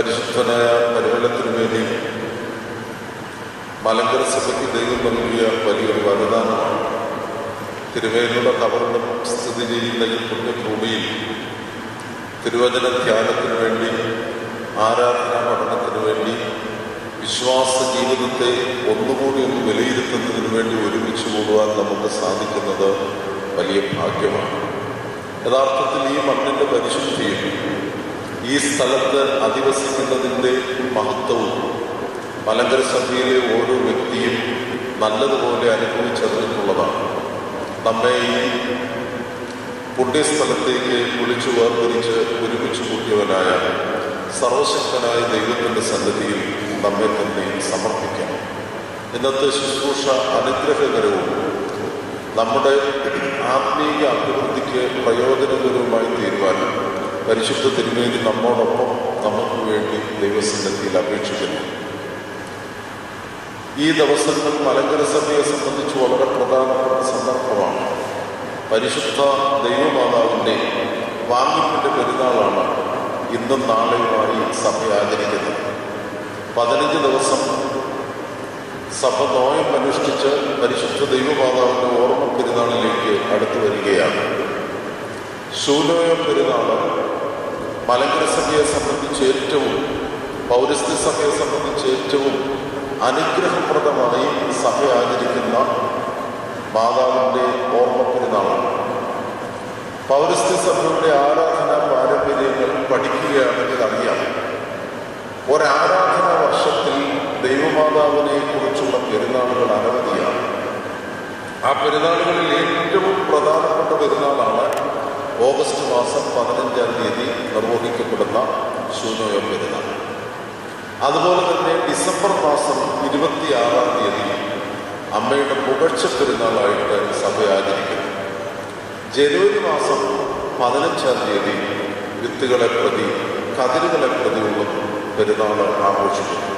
പരിശുദ്ധനായ പരിമളത്തിനു വേണ്ടി മലങ്കര സഭയ്ക്ക് ദൈവം നൽകിയ വലിയൊരു വരദാനമാണ്. തിരുവേലിയുടെ കബറിടം സ്ഥിതി ചെയ്യുന്ന ഈ പുണ്യഭൂമിയിൽ തിരുവചന ധ്യാനത്തിനു വേണ്ടി, ആരാധനാ പഠനത്തിനു വേണ്ടി, വിശ്വാസ ജീവിതത്തെ ഒന്നുകൂടി ഒന്ന് വിലയിരുത്തുന്നതിന് വേണ്ടി ഒരുമിച്ച് കൂടുവാൻ നമുക്ക് സാധിക്കുന്നത് വലിയ ഭാഗ്യമാണ്. യഥാർത്ഥത്തിൽ ഈ മണ്ണിൻ്റെ പരിശുദ്ധിയും ഈ സ്ഥലത്ത് അധിവസിക്കുന്നതിൻ്റെ മഹത്വവും മലങ്കര സഭയിലെ ഓരോ വ്യക്തിയും നല്ലതുപോലെ അനുഭവിച്ചറിഞ്ഞിട്ടുള്ളതാണ്. നമ്മെ ഈ പുണ്യസ്ഥലത്തേക്ക് വിളിച്ചു വേർതിരിച്ച് ഒരുമിച്ച് കൂട്ടിയവനായ സർവശക്തനായ ദൈവത്തിൻ്റെ സന്നിധിയിൽ നമ്മെ തന്നെ സമർപ്പിക്കാം. ഇന്നത്തെ ശുശ്രൂഷ അനുഗ്രഹകരവും നമ്മുടെ ആത്മീയ അഭിവൃദ്ധിക്ക് പ്രയോജനകരവുമായി തീരുവാനും പരിശുദ്ധ തിരുമേനി നമ്മോടൊപ്പം നമുക്ക് വേണ്ടി ദൈവസന്നിധിയിൽ അപേക്ഷിക്കുന്നു. ഈ ദിവസങ്ങൾ മലങ്കര സഭയെ സംബന്ധിച്ച് വളരെ പ്രധാനപ്പെട്ട സന്ദർഭമാണ്. പരിശുദ്ധ ദൈവമാതാവിൻ്റെ വാങ്ങിപ്പിൻ്റെ പെരുന്നാളാണ് ഇന്നും നാളെയുമായി സഭ ആചരിക്കുന്നത്. 15 ദിവസം സഭ നോയമ്പനുഷ്ഠിച്ച് പരിശുദ്ധ ദൈവമാതാവിൻ്റെ ഓർമ്മ പെരുന്നാളിലേക്ക് അടുത്തു വരികയാണ്. ശൂലോയ പെരുന്നാൾ മലങ്കര സഭയെ സംബന്ധിച്ച് ഏറ്റവും, പൗരസ്ത്യ സഭയെ സംബന്ധിച്ച് ഏറ്റവും അനുഗ്രഹപ്രദമായി സഭ ആചരിക്കുന്ന മാതാവിൻ്റെ ഓർമ്മ പെരുന്നാളാണ്. പൗരസ്ത്യ സഭയുടെ ആരാധനാ പാരമ്പര്യങ്ങൾ പഠിക്കുകയാണെങ്കിൽ അറിയാം, ഒരാരാധനാ വർഷത്തിൽ ദൈവമാതാവിനെ കുറിച്ചുള്ള പെരുന്നാളുകൾ അനവധിയാണ്. ആ പെരുന്നാളുകളിൽ ഏറ്റവും പ്രധാനപ്പെട്ട പെരുന്നാളാണ് ഓഗസ്റ്റ് മാസം 15-ാം തീയതി നിർവഹിക്കപ്പെടുന്ന ശൂനോയ പെരുന്നാൾ. അതുപോലെ തന്നെ ഡിസംബർ മാസം 26-ാം തീയതി അമ്മയുടെ പുകഴ്ച പെരുന്നാളായിട്ട് സഭ ആചരിക്കുന്നു. ജനുവരി മാസം 15-ാം തീയതി വിത്തുകളെ പ്രതി, കതിരുകളെ പ്രതിയുള്ള പെരുന്നാൾ ആഘോഷിക്കുന്നു.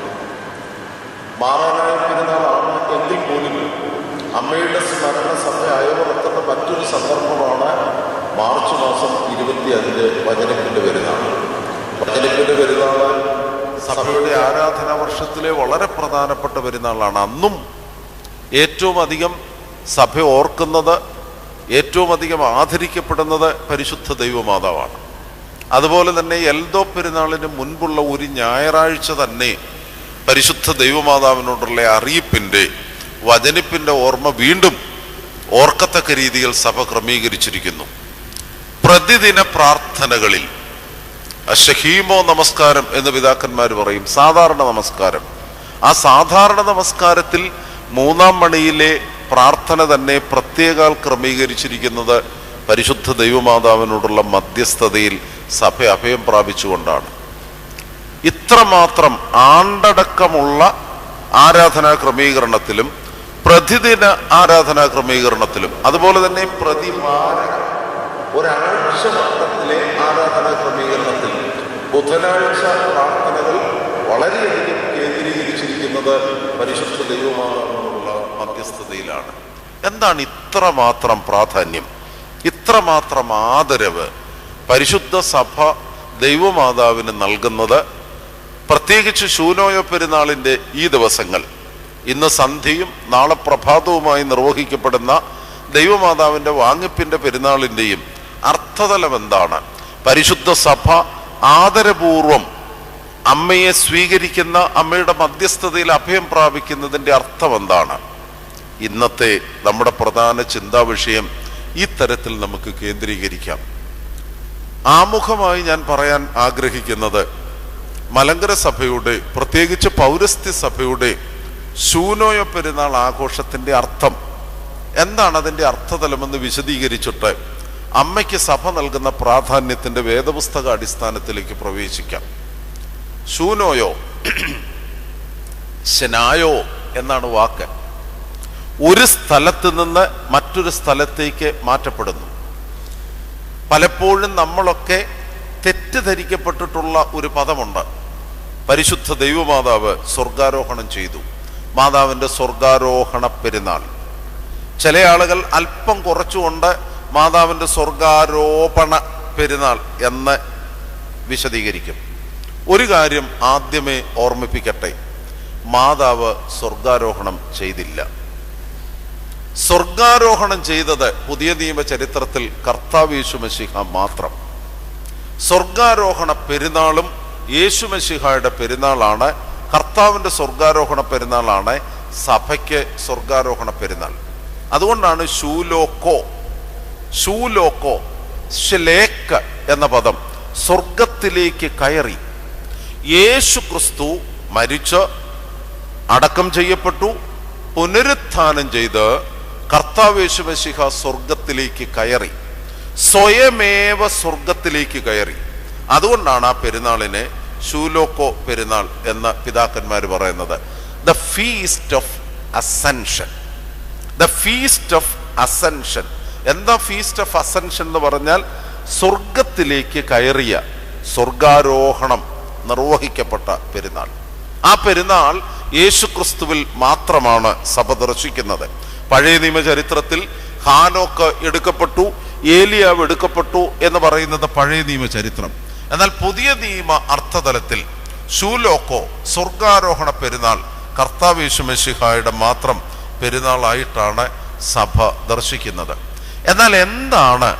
മാറാനായ പെരുന്നാളാണ് എങ്കിൽ പോലും അമ്മയുടെ സ്മരണ സഭ അയവുറത്തുന്ന മറ്റൊരു സന്ദർഭമാണ് മാർച്ച് മാസം 25 വചനപ്പിൻ്റെ പെരുന്നാൾ. വചനപ്പിൻ്റെ പെരുന്നാൾ സഭയുടെ ആരാധനാ വർഷത്തിലെ വളരെ പ്രധാനപ്പെട്ട പെരുന്നാളാണ്. അന്നും ഏറ്റവും അധികം സഭ ഓർക്കുന്നത്, ഏറ്റവും അധികം ആദരിക്കപ്പെടുന്നത് പരിശുദ്ധ ദൈവമാതാവാണ്. അതുപോലെ തന്നെ എൽദോ പെരുന്നാളിന് മുൻപുള്ള ഒരു ഞായറാഴ്ച തന്നെ പരിശുദ്ധ ദൈവമാതാവിനോടുള്ള അറിയിപ്പിൻ്റെ, വചനിപ്പിൻ്റെ ഓർമ്മ വീണ്ടും ഓർക്കത്തക്ക രീതിയിൽ സഭ ക്രമീകരിച്ചിരിക്കുന്നു. പ്രതിദിന പ്രാർത്ഥനകളിൽ അശഹീമോ നമസ്കാരം എന്ന് പിതാക്കന്മാർ പറയും, സാധാരണ നമസ്കാരം. ആ സാധാരണ നമസ്കാരത്തിൽ 3-ാം മണിയിലെ പ്രാർത്ഥന തന്നെ പ്രത്യേകാൽ ക്രമീകരിച്ചിരിക്കുന്നത് പരിശുദ്ധ ദൈവമാതാവിനോടുള്ള മധ്യസ്ഥതയിൽ സഭ അഭയം പ്രാപിച്ചുകൊണ്ടാണ്. ഇത്രമാത്രം ആണ്ടടക്കമുള്ള ആരാധനാ ക്രമീകരണത്തിലും പ്രതിദിന ആരാധനാ ക്രമീകരണത്തിലും അതുപോലെ തന്നെ പ്രതിവാര ഒരാഴ്ച മട്ടത്തിലെ ആരാധനാ ക്രമീകരണത്തിൽ ബുധനാഴ്ച പ്രാർത്ഥനകൾ വളരെയധികം കേന്ദ്രീകരിച്ചിരിക്കുന്നത് പരിശുദ്ധ ദൈവമാതാവിനോടുള്ള മധ്യസ്ഥതയിലാണ്. എന്താണ് ഇത്രമാത്രം പ്രാധാന്യം, ഇത്രമാത്രം ആദരവ് പരിശുദ്ധ സഭ ദൈവമാതാവിന് നൽകുന്നത്? പ്രത്യേകിച്ച് ശൂനോയ പെരുന്നാളിൻ്റെ ഈ ദിവസങ്ങൾ, ഇന്ന് സന്ധ്യയും നാളെ പ്രഭാതവുമായി നിർവഹിക്കപ്പെടുന്ന ദൈവമാതാവിൻ്റെ വാങ്ങിപ്പിൻ്റെ പെരുന്നാളിൻ്റെയും അർത്ഥതലം എന്താണ്? പരിശുദ്ധ സഭ ആദരപൂർവം അമ്മയെ സ്വീകരിക്കുന്ന, അമ്മയുടെ മധ്യസ്ഥതയിൽ അഭയം പ്രാപിക്കുന്നതിൻ്റെ അർത്ഥം എന്താണ്? ഇന്നത്തെ നമ്മുടെ പ്രധാന ചിന്താവിഷയം ഈ തരത്തിൽ നമുക്ക് കേന്ദ്രീകരിക്കാം. ആമുഖമായി ഞാൻ പറയാൻ ആഗ്രഹിക്കുന്നത് മലങ്കര സഭയുടെ, പ്രത്യേകിച്ച് പൗരസ്ത്യ സഭയുടെ ശൂനോയ പെരുന്നാൾ ആഘോഷത്തിൻ്റെ അർത്ഥം എന്താണ്, അതിൻ്റെ അർത്ഥതലമെന്ന് വിശദീകരിച്ചിട്ട് അമ്മയ്ക്ക് സഭ നൽകുന്ന പ്രാധാന്യത്തിൻ്റെ വേദപുസ്തക അടിസ്ഥാനത്തിലേക്ക് പ്രവേശിക്കാം. ശൂനോയോ, ശനായോ എന്നാണ് വാക്ക്. ഒരു സ്ഥലത്ത് നിന്ന് മറ്റൊരു സ്ഥലത്തേക്ക് മാറ്റപ്പെടുന്നു. പലപ്പോഴും നമ്മളൊക്കെ തെറ്റിദ്ധരിക്കപ്പെട്ടിട്ടുള്ള ഒരു പദമുണ്ട്. പരിശുദ്ധ ദൈവമാതാവ് സ്വർഗാരോഹണം ചെയ്തു, മാതാവിൻ്റെ സ്വർഗാരോഹണ പെരുന്നാൾ. ചില ആളുകൾ അല്പം കുറച്ചുകൊണ്ട് മാതാവിൻ്റെ സ്വർഗാരോപണ പെരുന്നാൾ എന്ന് വിശദീകരിക്കും. ഒരു കാര്യം ആദ്യമേ ഓർമ്മിപ്പിക്കട്ടെ, മാതാവ് സ്വർഗാരോഹണം ചെയ്തില്ല. സ്വർഗാരോഹണം ചെയ്തത് പുതിയ നിയമ ചരിത്രത്തിൽ കർത്താവ് യേശുമശിഹ മാത്രം. സ്വർഗാരോഹണ പെരുന്നാളും യേശുമശിഹായുടെ പെരുന്നാളാണ്. കർത്താവിൻ്റെ സ്വർഗാരോഹണ പെരുന്നാളാണ് സഭയ്ക്ക് സ്വർഗാരോഹണ പെരുന്നാൾ. അതുകൊണ്ടാണ് ഷൂലോക്കോ ഷിലേക്ക് എന്ന പദം സ്വർഗത്തിലേക്ക് കയറി. യേശു ക്രിസ്തു മരിച്ച് അടക്കം ചെയ്യപ്പെട്ടു, പുനരുത്ഥാനം ചെയ്ത് കർത്താവ് യേശുമശിഹ സ്വർഗത്തിലേക്ക് കയറി, സ്വയമേവ സ്വർഗത്തിലേക്ക് കയറി. അതുകൊണ്ടാണ് ആ പെരുന്നാളിനെ ഷൂലോക്കോ പെരുന്നാൾ എന്ന് പിതാക്കന്മാർ പറയുന്നത്. The feast of ascension. The feast of ascension. എന്താ ഫീസ്റ്റ് ഓഫ് അസെൻഷൻ എന്ന് പറഞ്ഞാൽ? സ്വർഗത്തിലേക്ക് കയറിയ, സ്വർഗാരോഹണം നിർവഹിക്കപ്പെട്ട പെരുന്നാൾ. ആ പെരുന്നാൾ യേശു ക്രിസ്തുവിൽ മാത്രമാണ് സഭ ദർശിക്കുന്നത്. പഴയ നിയമ ചരിത്രത്തിൽ ഹാനോക്ക് എടുക്കപ്പെട്ടു, ഏലിയാവ് എടുക്കപ്പെട്ടു എന്ന് പറയുന്നത് പഴയ നിയമ ചരിത്രം. എന്നാൽ പുതിയ നിയമ അർത്ഥതലത്തിൽ ഷൂലോക്കോ സ്വർഗാരോഹണ പെരുന്നാൾ കർത്താവ് യേശുമശിഹായുടെ മാത്രം പെരുന്നാളായിട്ടാണ് സഭ ദർശിക്കുന്നത്. എന്നാൽ എന്താണ്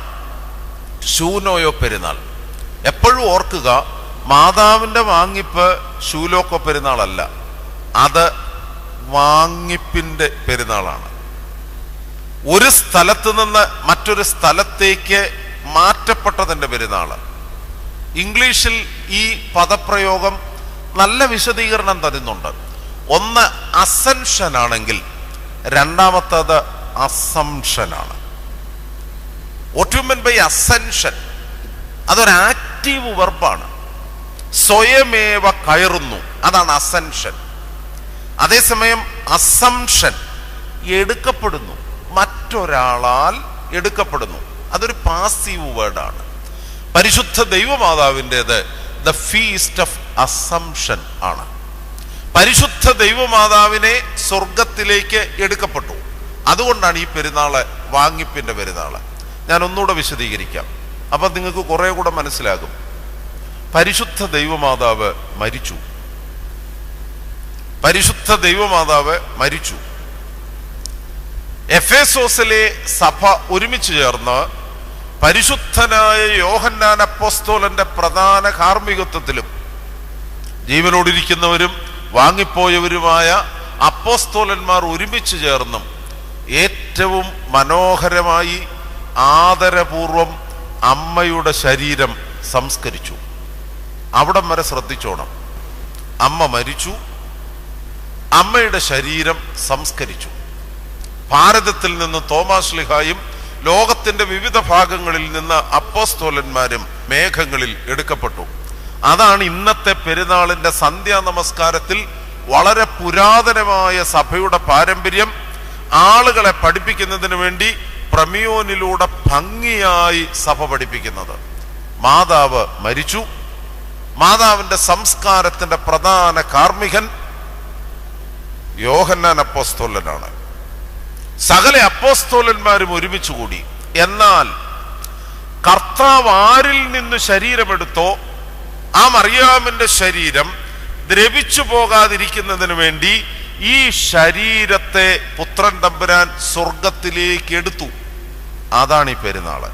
ഷൂനോയോ പെരുന്നാൾ? എപ്പോഴും ഓർക്കുക, മാതാവിൻ്റെ വാങ്ങിപ്പ് ഷൂലോക്കോ പെരുന്നാളല്ല, അത് വാങ്ങിപ്പിൻ്റെ പെരുന്നാളാണ്. ഒരു സ്ഥലത്ത് നിന്ന് മറ്റൊരു സ്ഥലത്തേക്ക് മാറ്റപ്പെട്ടതിൻ്റെ പെരുന്നാള്. ഇംഗ്ലീഷിൽ ഈ പദപ്രയോഗം നല്ല വിശദീകരണം തരുന്നുണ്ട്. ഒന്ന് അസെൻഷൻ ആണെങ്കിൽ രണ്ടാമത്തത് അസംഷനാണ്. What you mean by ascension? അതൊരു ആക്റ്റീവ് വെർബാണ്. സ്വയമേവ കയറുന്നു, അതാണ് അസെൻഷൻ. അതേസമയം അസംഷൻ എടുക്കപ്പെടുന്നു, മറ്റൊരാളാൽ എടുക്കപ്പെടുന്നു. അതൊരു പാസീവ് വേർഡാണ്. പരിശുദ്ധ ദൈവമാതാവിൻ്റെത് ദ ഫീസ്റ്റ് ഓഫ് അസംഷൻ ആണ്. പരിശുദ്ധ ദൈവമാതാവിനെ സ്വർഗത്തിലേക്ക് എടുക്കപ്പെട്ടു. അതുകൊണ്ടാണ് ഈ പെരുന്നാള് വാങ്ങിപ്പിന്റെ പെരുന്നാള്. ഞാൻ ഒന്നുകൂടെ വിശദീകരിക്കാം, അപ്പൊ നിങ്ങൾക്ക് കുറെ കൂടെ മനസ്സിലാകും. പരിശുദ്ധ ദൈവമാതാവ് മരിച്ചു. പരിശുദ്ധ ദൈവമാതാവ് മരിച്ചു. എഫേസോസിലെ സഭ ഒരുമിച്ച് ചേർന്ന് പരിശുദ്ധനായ യോഹന്നാൻ അപ്പോസ്തലന്റെ പ്രധാന കാർമ്മികത്വത്തിലും ജീവനോടിരിക്കുന്നവരും വാങ്ങിപ്പോയവരുമായ അപ്പോസ്തലന്മാർ ഒരുമിച്ച് ചേർന്നും ഏറ്റവും മനോഹരമായി ആദരപൂർവം അമ്മയുടെ ശരീരം സംസ്കരിച്ചു. അവിടം വരെ ശ്രദ്ധിച്ചോണം. അമ്മ മരിച്ചു, അമ്മയുടെ ശരീരം സംസ്കരിച്ചു. ഭാരതത്തിൽ നിന്ന് തോമാശ്ലീഹായും ലോകത്തിന്റെ വിവിധ ഭാഗങ്ങളിൽ നിന്ന് അപ്പോസ്തലന്മാരും മേഘങ്ങളിൽ എടുക്കപ്പെട്ടു. അതാണ് ഇന്നത്തെ പെരുന്നാളിന്റെ സന്ധ്യാ നമസ്കാരത്തിൽ വളരെ പുരാതനമായ സഭയുടെ പാരമ്പര്യം ആളുകളെ പഠിപ്പിക്കുന്നതിന് വേണ്ടി പ്രമിയോനിലൂടെ ഭംഗിയായി സഭ പഠിപ്പിക്കുന്നത്. മാതാവ് മരിച്ചു. മാതാവിന്റെ സംസ്കാരത്തിന്റെ പ്രധാന കാർമ്മികൻ യോഹന്നാൻ അപ്പോസ്തലനാണ്. സകല അപ്പോസ്തലന്മാരും ഒരുമിച്ച് കൂടി. എന്നാൽ കർത്താവ് ആരിൽ നിന്ന് ശരീരമെടുത്തോ ആ മറിയാമിന്റെ ശരീരം ദ്രവിച്ചു പോകാതിരിക്കുന്നതിന് വേണ്ടി ഈ ശരീരത്തെ പുത്രൻ തമ്പുരാൻ സ്വർഗത്തിലേക്ക് എടുത്തു. അതാണ് ഈ പെരുന്നാള്.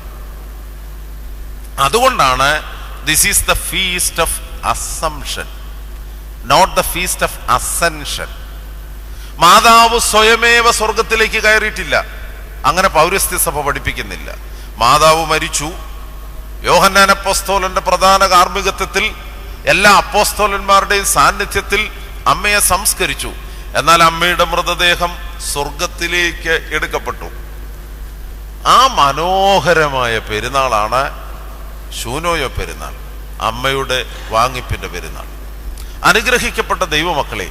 അതുകൊണ്ടാണ് this is the feast of assumption, not the feast of ascension. മാതാവ് സ്വയമേവ സ്വർഗത്തിലേക്ക് കയറിയിട്ടില്ല. അങ്ങനെ പൗരസ്ത്യ സഭ പഠിപ്പിക്കുന്നില്ല. മാതാവ് മരിച്ചു. യോഹന്നാൻ അപ്പോസ്തലന്റെ പ്രധാന കാർമ്മികത്വത്തിൽ എല്ലാ അപ്പോസ്തലന്മാരുടെയും സാന്നിധ്യത്തിൽ അമ്മയെ സംസ്കരിച്ചു. എന്നാൽ അമ്മയുടെ മൃതദേഹം സ്വർഗത്തിലേക്ക് എടുക്കപ്പെട്ടു. ആ മനോഹരമായ പെരുന്നാളാണ് ഷൂനോയോ പെരുന്നാൾ, അമ്മയുടെ വാങ്ങിപ്പിന്റെ പെരുന്നാൾ. അനുഗ്രഹിക്കപ്പെട്ട ദൈവമക്കളെ,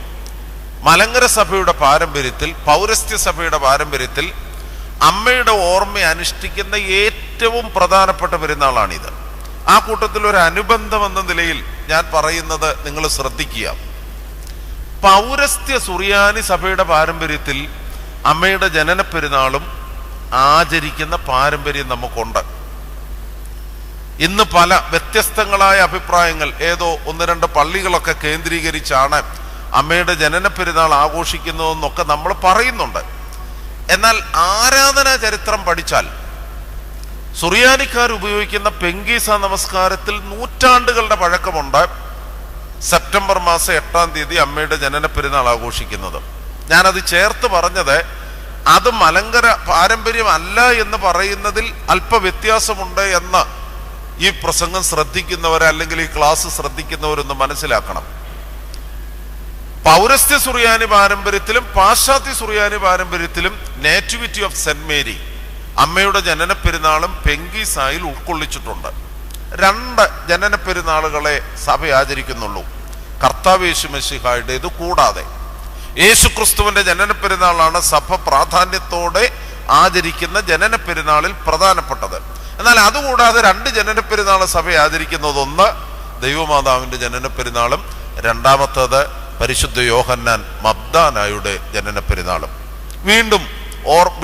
മലങ്കര സഭയുടെ പാരമ്പര്യത്തിൽ, പൗരസ്ത്യ സഭയുടെ പാരമ്പര്യത്തിൽ അമ്മയുടെ ഓർമ്മ അനുഷ്ഠിക്കുന്ന ഏറ്റവും പ്രധാനപ്പെട്ട പെരുന്നാളാണിത്. ആ കൂട്ടത്തിൽ ഒരു അനുബന്ധം എന്ന നിലയിൽ ഞാൻ പറയുന്നത് നിങ്ങൾ ശ്രദ്ധിക്കുക. പൗരസ്ത്യ സുറിയാനി സഭയുടെ പാരമ്പര്യത്തിൽ അമ്മയുടെ ജനന പെരുന്നാളും ആചരിക്കുന്ന പാരമ്പര്യം നമുക്കുണ്ട്. ഇന്ന് പല വ്യത്യസ്തങ്ങളായ അഭിപ്രായങ്ങൾ, ഏതോ ഒന്ന് രണ്ട് പള്ളികളൊക്കെ കേന്ദ്രീകരിച്ചാണ് അമ്മയുടെ ജനന പെരുന്നാൾ ആഘോഷിക്കുന്നതെന്നൊക്കെ നമ്മൾ പറയുന്നുണ്ട്. എന്നാൽ ആരാധനാ ചരിത്രം പഠിച്ചാൽ സുറിയാനിക്കാർ ഉപയോഗിക്കുന്ന പെങ്കീസ നമസ്കാരത്തിൽ നൂറ്റാണ്ടുകളുടെ പഴക്കമുണ്ട്. സെപ്റ്റംബർ മാസം 8-ാം തീയതി അമ്മയുടെ ജനന പെരുന്നാൾ ആഘോഷിക്കുന്നത്. ഞാനത് ചേർത്ത് പറഞ്ഞത് അത് മലങ്കര പാരമ്പര്യമല്ല എന്ന് പറയുന്നതിൽ അല്പ വ്യത്യാസമുണ്ട് എന്ന് ഈ പ്രസംഗം ശ്രദ്ധിക്കുന്നവർ അല്ലെങ്കിൽ ഈ ക്ലാസ് ശ്രദ്ധിക്കുന്നവരൊന്ന് മനസ്സിലാക്കണം. പൗരസ്ത്യ സുറിയാനി പാരമ്പര്യത്തിലും പാശ്ചാത്യ സുറിയാനി പാരമ്പര്യത്തിലും നേറ്റിവിറ്റി ഓഫ് സെന്റ് മേരി, അമ്മയുടെ ജനന പെരുന്നാളും പെങ്കീസായിൽ ഉൾക്കൊള്ളിച്ചിട്ടുണ്ട്. 2 ജനന പെരുന്നാളുകളെ സഭ ആചരിക്കുന്നുള്ളൂ, കർത്താവ് യേശു മിശിഹായുടേത് കൂടാതെ. യേശുക്രിസ്തുവിന്റെ ജനന പെരുന്നാളാണ് സഭ പ്രാധാന്യത്തോടെ ആചരിക്കുന്ന ജനന പെരുന്നാളിൽ പ്രധാനപ്പെട്ടത്. എന്നാൽ അതുകൂടാതെ 2 ജനന പെരുന്നാൾ സഭ ആചരിക്കുന്നത്, ഒന്ന് ദൈവമാതാവിന്റെ ജനന പെരുന്നാളും രണ്ടാമത്തേത് പരിശുദ്ധ യോഹന്നാൻ മബ്ദാനായുടെ ജനന പെരുന്നാളും. വീണ്ടും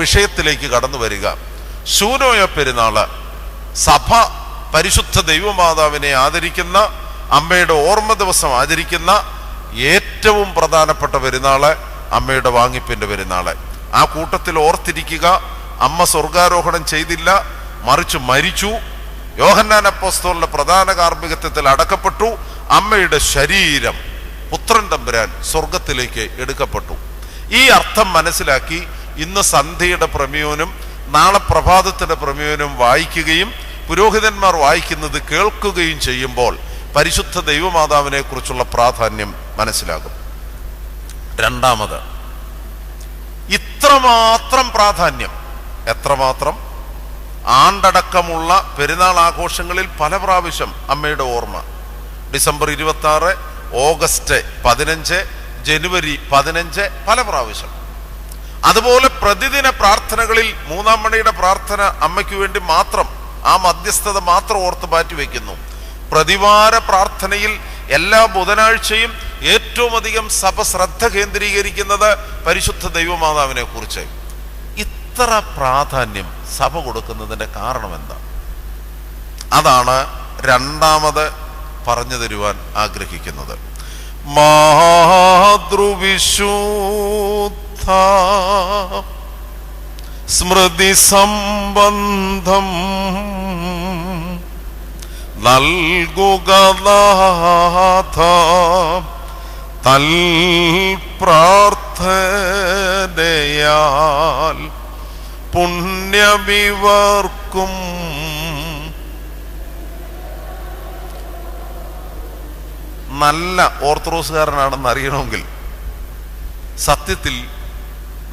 വിഷയത്തിലേക്ക് കടന്നു വരിക. ശൂനോയ പെരുന്നാള് സഭ പരിശുദ്ധ ദൈവമാതാവിനെ ആദരിക്കുന്ന, അമ്മയുടെ ഓർമ്മ ദിവസം ആചരിക്കുന്ന ഏറ്റവും പ്രധാനപ്പെട്ട പെരുന്നാള് അമ്മയുടെ വാങ്ങിപ്പിന്റെ പെരുന്നാള്. ആ കൂട്ടത്തിൽ ഓർത്തിരിക്കുക, അമ്മ സ്വർഗാരോഹണം ചെയ്തില്ല, മറിച്ച് മരിച്ചു. യോഹന്നാൻ അപ്പോസ്തലന്റെ പ്രധാന കാർമ്മികത്വത്തിൽ അടക്കപ്പെട്ടു. അമ്മയുടെ ശരീരം പുത്രൻ തമ്പുരാൻ സ്വർഗത്തിലേക്ക് എടുക്കപ്പെട്ടു. ഈ അർത്ഥം മനസ്സിലാക്കി ഇന്ന് സന്ധ്യയുടെ പ്രമേയനും നാളെ പ്രഭാതത്തിന്റെ പ്രമേയനും വായിക്കുകയും പുരോഹിതന്മാർ വായിക്കുന്നത് കേൾക്കുകയും ചെയ്യുമ്പോൾ പരിശുദ്ധ ദൈവമാതാവിനെ കുറിച്ചുള്ള പ്രാധാന്യം മനസ്സിലാകും. രണ്ടാമത്, ഇത്രമാത്രം പ്രാധാന്യം, എത്രമാത്രം ആണ്ടടക്കമുള്ള പെരുന്നാൾ ആഘോഷങ്ങളിൽ പല പ്രാവശ്യം അമ്മയുടെ ഓർമ്മ. ഡിസംബർ 26, ഓഗസ്റ്റ് 15, ജനുവരി 15 പല പ്രാവശ്യം. അതുപോലെ പ്രതിദിന പ്രാർത്ഥനകളിൽ 3-ാം മണിയുടെ പ്രാർത്ഥന അമ്മയ്ക്ക് വേണ്ടി മാത്രം, ആ മധ്യസ്ഥത മാത്രം ഓർത്ത് മാറ്റിവെക്കുന്നു. പ്രതിവാര പ്രാർത്ഥനയിൽ എല്ലാ ബുധനാഴ്ചയും ഏറ്റവും അധികം സഭ ശ്രദ്ധ കേന്ദ്രീകരിക്കുന്നത് പരിശുദ്ധ ദൈവമാതാവിനെ കുറിച്ച്. ഇത്ര പ്രാധാന്യം സഭ കൊടുക്കുന്നതിന്റെ കാരണം എന്താ? അതാണ് രണ്ടാമത് പറഞ്ഞു തരുവാൻ ആഗ്രഹിക്കുന്നത്. മാതൃവിശുദ്ധ സ്മൃതി സംബന്ധം നൽകുക നാഥ, തൽ പ്രാർത്ഥനയാൽ പുണ്യമിവർക്കും. നല്ല ഓർത്തഡോക്സുകാരനാണെന്ന് അറിയണമെങ്കിൽ സത്യത്തിൽ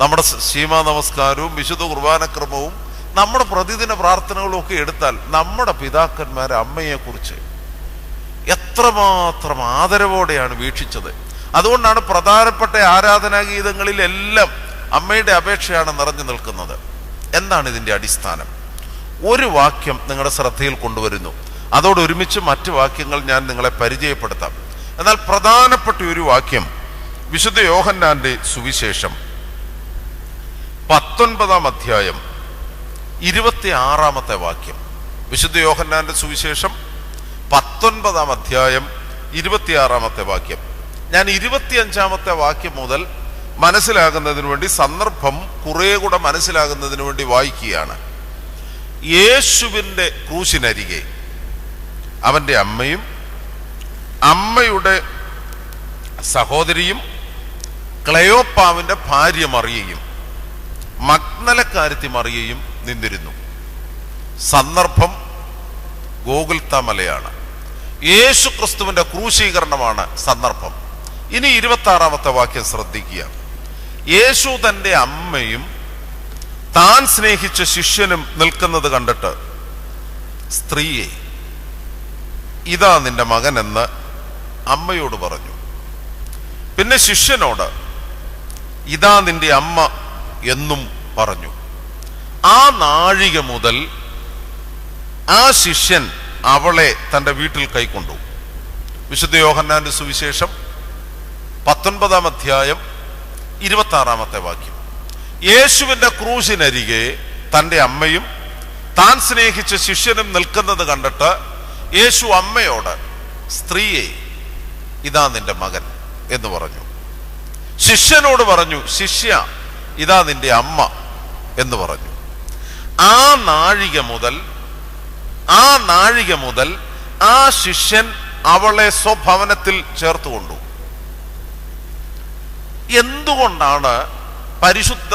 നമ്മുടെ ശീമാ നമസ്കാരവും വിശുദ്ധ കുർബാനക്രമവും നമ്മുടെ പ്രതിദിന പ്രാർത്ഥനകളും ഒക്കെ എടുത്താൽ നമ്മുടെ പിതാക്കന്മാർ അമ്മയെ കുറിച്ച് എത്രമാത്രം ആദരവോടെയാണ് വീക്ഷിച്ചത്. അതുകൊണ്ടാണ് പ്രധാനപ്പെട്ട ആരാധനാഗീതങ്ങളിലെല്ലാം അമ്മയുടെ അപേക്ഷയാണ് നിറഞ്ഞു നിൽക്കുന്നത്. എന്താണ് ഇതിൻ്റെ അടിസ്ഥാനം? ഒരു വാക്യം നിങ്ങളുടെ ശ്രദ്ധയിൽ കൊണ്ടുവരുന്നു, അതോടൊരുമിച്ച് മറ്റു വാക്യങ്ങൾ ഞാൻ നിങ്ങളെ പരിചയപ്പെടുത്താം. എന്നാൽ പ്രധാനപ്പെട്ട ഒരു വാക്യം വിശുദ്ധ യോഹന്നാന്റെ സുവിശേഷം 19-ാം അധ്യായം 26-ാമത്തെ വാക്യം. വിശുദ്ധ യോഹന്നാന്റെ സുവിശേഷം 19-ാം അധ്യായം 26-ാമത്തെ വാക്യം. ഞാൻ 25-ാമത്തെ വാക്യം മുതൽ മനസ്സിലാകുന്നതിന് വേണ്ടി, സന്ദർഭം കുറെ കൂടെ മനസ്സിലാകുന്നതിന് വേണ്ടി വായിക്കുകയാണ്. യേശുവിൻ്റെ ക്രൂശിനരികെ അവൻ്റെ അമ്മയും അമ്മയുടെ സഹോദരിയും ക്ലയോപ്പാവിൻ്റെ ഭാര്യ മറിയയും മഗ്ദലക്കാരത്തി മറിയയും നിന്നിരുന്നു. സന്ദർഭം ഗോകുൽത്ത മലയാണ്. യേശു ക്രിസ്തുവിന്റെ ക്രൂശീകരണമാണ് സന്ദർഭം. ഇനി 26-ാമത്തെ വാക്യം ശ്രദ്ധിക്കുക. യേശു തൻ്റെ അമ്മയും താൻ സ്നേഹിച്ച ശിഷ്യനും നിൽക്കുന്നത് കണ്ടിട്ട്, സ്ത്രീയെ, ഇതാ നിന്റെ മകൻ എന്ന് അമ്മയോട് പറഞ്ഞു. പിന്നെ ശിഷ്യനോട്, ഇതാ നിന്റെ അമ്മ എന്നും പറഞ്ഞു. ആ നാഴിക മുതൽ ആ ശിഷ്യൻ അവളെ തൻ്റെ വീട്ടിൽ കൈക്കൊണ്ടു. വിശുദ്ധ യോഹന്നാന്റെ സുവിശേഷം 19-ാം അധ്യായം 26-ാമത്തെ വാക്യം. യേശുവിന്റെ ക്രൂശിനരികെ തൻ്റെ അമ്മയും താൻ സ്നേഹിച്ച ശിഷ്യനും നിൽക്കുന്നത് കണ്ടിട്ട് യേശു അമ്മയോട്, സ്ത്രീയെ ഇതാ നിന്റെ മകൻ എന്ന് പറഞ്ഞു. ശിഷ്യനോട് പറഞ്ഞു, ശിഷ്യ ഇതാ നിന്റെ അമ്മ എന്ന് പറഞ്ഞു. ആ നാഴിക മുതൽ ആ ശിഷ്യൻ അവളെ സ്വഭവനത്തിൽ ചേർത്തുകൊണ്ടു. എന്തുകൊണ്ടാണ് പരിശുദ്ധ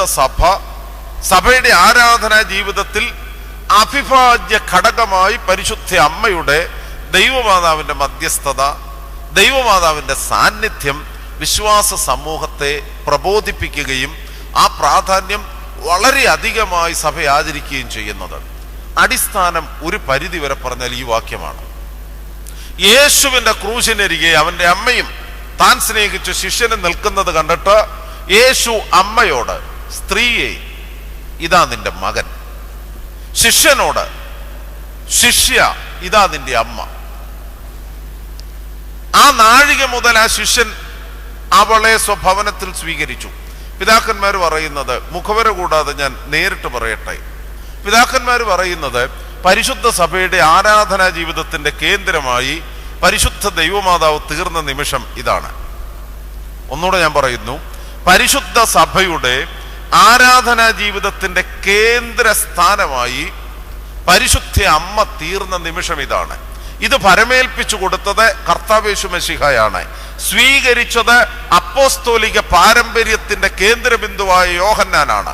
സഭയുടെ ആരാധനാ ജീവിതത്തിൽ അവിഭാജ്യ ഘടകമായി പരിശുദ്ധ അമ്മയുടെ, ദൈവമാതാവിന്റെ മധ്യസ്ഥത, ദൈവമാതാവിന്റെ സാന്നിധ്യം വിശ്വാസ സമൂഹത്തെ പ്രബോധിപ്പിക്കുകയും ആ പ്രാധാന്യം വളരെ അധികമായി സഭ ആചരിക്കുകയും ചെയ്യുന്നത്? അടിസ്ഥാനം ഒരു പരിധി വരെ പറഞ്ഞാൽ ഈ വാക്യമാണ്. യേശുവിന്റെ ക്രൂശിനരികെ അവന്റെ അമ്മയും താൻ സ്നേഹിച്ച ശിഷ്യനും നിൽക്കുന്നത് കണ്ടിട്ട് യേശു അമ്മയോട്, സ്ത്രീയെ ഇതാ നിന്റെ മകൻ. ശിഷ്യനോട്, ശിഷ്യ ഇതാ നിന്റെ അമ്മ. ആ നാഴിക മുതൽ ആ ശിഷ്യൻ അവളെ സ്വഭവനത്തിൽ സ്വീകരിച്ചു. പിതാക്കന്മാർ പറയുന്നത്, മുഖവര കൂടാതെ ഞാൻ നേരിട്ട് പറയട്ടെ, പിതാക്കന്മാർ പറയുന്നത് പരിശുദ്ധ സഭയുടെ ആരാധനാ ജീവിതത്തിന്റെ കേന്ദ്രമായി പരിശുദ്ധ ദൈവമാതാവ് തീർന്ന നിമിഷം ഇതാണ്. ഒന്നുകൂടെ ഞാൻ പറയുന്നു, പരിശുദ്ധ സഭയുടെ ആരാധനാ ജീവിതത്തിന്റെ കേന്ദ്ര സ്ഥാനമായി പരിശുദ്ധ അമ്മ തീർന്ന നിമിഷം ഇതാണ്. ഇത് ഭരമേൽപ്പിച്ചു കൊടുത്തത് കർത്താവേശു മെശിഹയാണ്. സ്വീകരിച്ചത് അപ്പോസ്തോലിക പാരമ്പര്യത്തിന്റെ കേന്ദ്രബിന്ദുവായ യോഹന്നാനാണ്.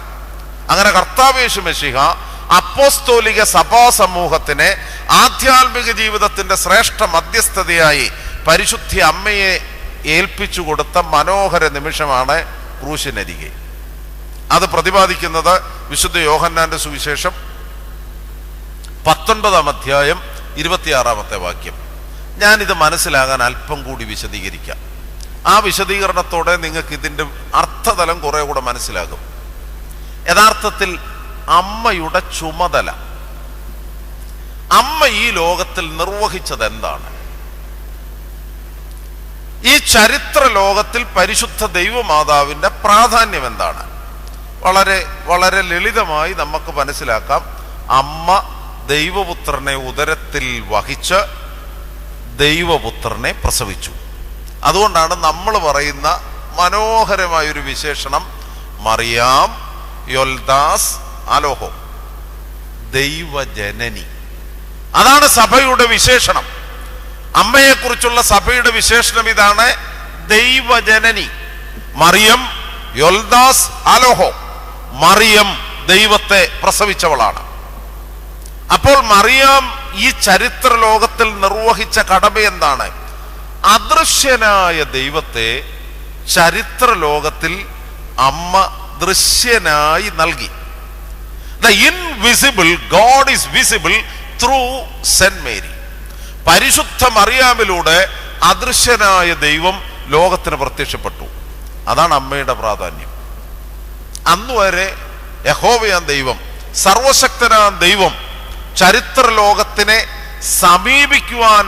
അങ്ങനെ കർത്താവേശു മെശിഹ അപ്പോസ്തോലിക സഭാ സമൂഹത്തിനെ ആധ്യാത്മിക ജീവിതത്തിന്റെ ശ്രേഷ്ഠ മധ്യസ്ഥതയായി പരിശുദ്ധ അമ്മയെ ഏൽപ്പിച്ചു കൊടുത്ത മനോഹര നിമിഷമാണ് ക്രൂശിനരികെ. അത് പ്രതിപാദിക്കുന്നത് വിശുദ്ധ യോഹന്നാന്റെ സുവിശേഷം 19 അധ്യായം 26 വാക്യം. ഞാനിത് മനസ്സിലാകാൻ അല്പം കൂടി വിശദീകരിക്കാം. ആ വിശദീകരണത്തോടെ നിങ്ങൾക്ക് ഇതിൻ്റെ അർത്ഥതലം കുറെ കൂടെ മനസ്സിലാകും. യഥാർത്ഥത്തിൽ അമ്മയുടെ ചുമതല, അമ്മ ഈ ലോകത്തിൽ നിർവഹിച്ചത് എന്താണ്? ഈ ചരിത്ര ലോകത്തിൽ പരിശുദ്ധ ദൈവമാതാവിന്റെ പ്രാധാന്യം എന്താണ്? വളരെ വളരെ ലളിതമായി നമുക്ക് മനസ്സിലാക്കാം. അമ്മ ദൈവപുത്രനെ ഉദരത്തിൽ വഹിച്ച് ദൈവപുത്രനെ പ്രസവിച്ചു. അതുകൊണ്ടാണ് നമ്മൾ പറയുന്ന മനോഹരമായൊരു വിശേഷണം മറിയാം യൊൽദാസ് അലോഹോ, ദൈവജനനി. അതാണ് സഭയുടെ വിശേഷണം. അമ്മയെക്കുറിച്ചുള്ള സഭയുടെ വിശേഷണം ഇതാണ്, ദൈവജനനി. മറിയം യൊൽദാസ് അലോഹോ, മറിയം ദൈവത്തെ പ്രസവിച്ചവളാണ്. അപ്പോൾ മറിയാം ഈ ചരിത്ര ലോകത്തിൽ നിർവഹിച്ച കടമ എന്താണ്? അദൃശ്യനായ ദൈവത്തെ ചരിത്ര ലോകത്തിൽ അമ്മ ദൃശ്യനായി നൽകി. The invisible God is visible through Saint Mary. പരിശുദ്ധ മറിയാമിലൂടെ അദൃശ്യനായ ദൈവം ലോകത്തിന് പ്രത്യക്ഷപ്പെട്ടു. അതാണ് അമ്മയുടെ പ്രാധാന്യം. അന്നുവരെ യഹോവയാം ദൈവം, സർവശക്തനാം ദൈവം ചരിത്ര ലോകത്തിനെ സമീപിക്കുവാൻ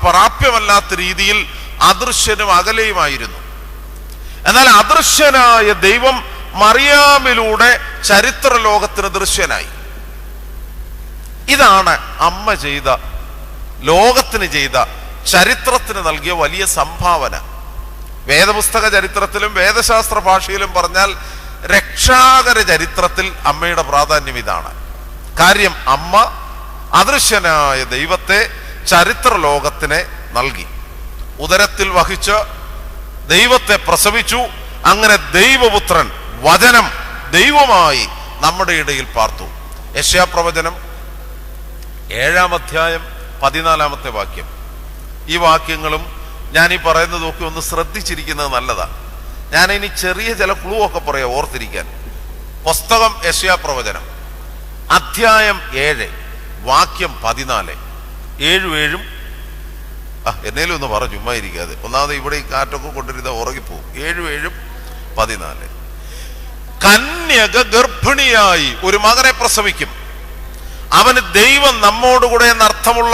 പ്രാപ്യമല്ലാത്ത രീതിയിൽ അദൃശ്യനും അകലെയുമായിരുന്നു. എന്നാൽ അദൃശ്യനായ ദൈവം മറിയാമിലൂടെ ചരിത്ര ലോകത്തിന് ദൃശ്യനായി. ഇതാണ് അമ്മ ചെയ്ത, ലോകത്തിന് ചെയ്ത, ചരിത്രത്തിന് നൽകിയ വലിയ സംഭാവന. വേദപുസ്തക ചരിത്രത്തിലും വേദശാസ്ത്ര ഭാഷയിലും പറഞ്ഞാൽ രക്ഷാകര ചരിത്രത്തിൽ അമ്മയുടെ പ്രാധാന്യം ഇതാണ്. കാര്യം അമ്മ അദൃശ്യനായ ദൈവത്തെ ചരിത്ര ലോകത്തിന് നൽകി, ഉദരത്തിൽ വഹിച്ച് ദൈവത്തെ പ്രസവിച്ചു. അങ്ങനെ ദൈവപുത്രൻ, വചനം ദൈവമായി നമ്മുടെ ഇടയിൽ പാർത്തു. യെശയ്യാപ്രവചനം 7 അധ്യായം 14 വാക്യം. ഈ വാക്യങ്ങളും ഞാൻ ഈ പറയുന്നതൊക്കെ ഒന്ന് ശ്രദ്ധിച്ചിരിക്കുന്നത് നല്ലതാണ്. ഞാൻ ഇനി ചെറിയ ചില ക്ലൂ ഒക്കെ പറയാം ഓർത്തിരിക്കാൻ. പുസ്തകം യെശയ്യാപ്രവചനം അധ്യായം 7 വാക്യം 14. 7 എന്നേലും ഒന്ന് പറ, ചുമ്മാ ഇരിക്കാതെ. ഒന്നാമത് ഇവിടെ ഈ കാറ്റൊക്കെ കൊണ്ടിരുന്ന ഉറങ്ങിപ്പോവും. 7 14. കന്യക ഗർഭിണിയായി ഒരു മകനെ പ്രസവിക്കും, അവന് ദൈവം നമ്മോടുകൂടെ എന്നർത്ഥമുള്ള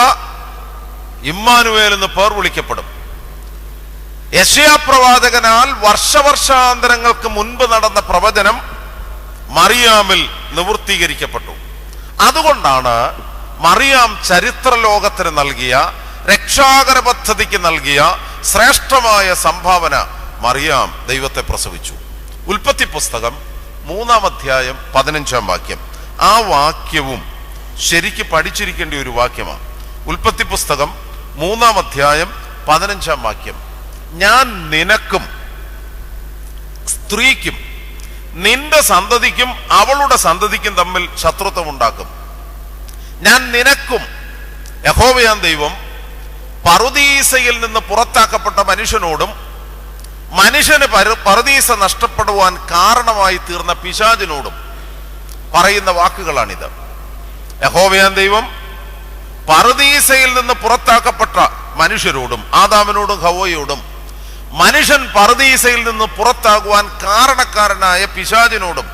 ഇമ്മാനുവേൽ എന്ന് പേർ വിളിക്കപ്പെടും. യെശയ്യാപ്രവാചകനാൽ വർഷവർഷാന്തരങ്ങൾക്ക് മുൻപ് നടന്ന പ്രവചനം മറിയാമിൽ നിവൃത്തീകരിക്കപ്പെട്ടു. അതുകൊണ്ടാണ് മറിയാം ചരിത്ര ലോകത്തിന് നൽകിയ, രക്ഷാകര പദ്ധതിക്ക് നൽകിയ ശ്രേഷ്ഠമായ സംഭാവന. മറിയാം ദൈവത്തെ പ്രസവിച്ചു. ഉൽപ്പത്തി പുസ്തകം 3-ാം അധ്യായം 15-ാം വാക്യം. ആ വാക്യവും ശരിക്ക് പഠിച്ചിരിക്കേണ്ട ഒരു വാക്യമാണ്. ഉൽപ്പത്തി പുസ്തകം 3-ാം അധ്യായം 15-ാം വാക്യം. ഞാൻ നിനക്കും സ്ത്രീക്കും നിന്റെ സന്തതിക്കും അവളുടെ സന്തതിക്കും തമ്മിൽ ശത്രുത്വം ഉണ്ടാക്കും. ഞാൻ നിനക്കും, യഹോവയാം ദൈവം പറുദീസയിൽ നിന്ന് പുറത്താക്കപ്പെട്ട മനുഷ്യനോടും മനുഷ്യന് പറുദീസ നഷ്ടപ്പെടുവാൻ കാരണമായി തീർന്ന പിശാചിനോടും പറയുന്ന വാക്കുകളാണിത്. യഹോവയാം ദൈവം പറുദീസയിൽ നിന്ന് പുറത്താക്കപ്പെട്ട മനുഷ്യരോടും, ആദാമിനോടും ഹവ്വയോടും, മനുഷ്യൻ പറുദീസയിൽ നിന്ന് പുറത്താകുവാൻ കാരണക്കാരനായ പിശാചിനോടും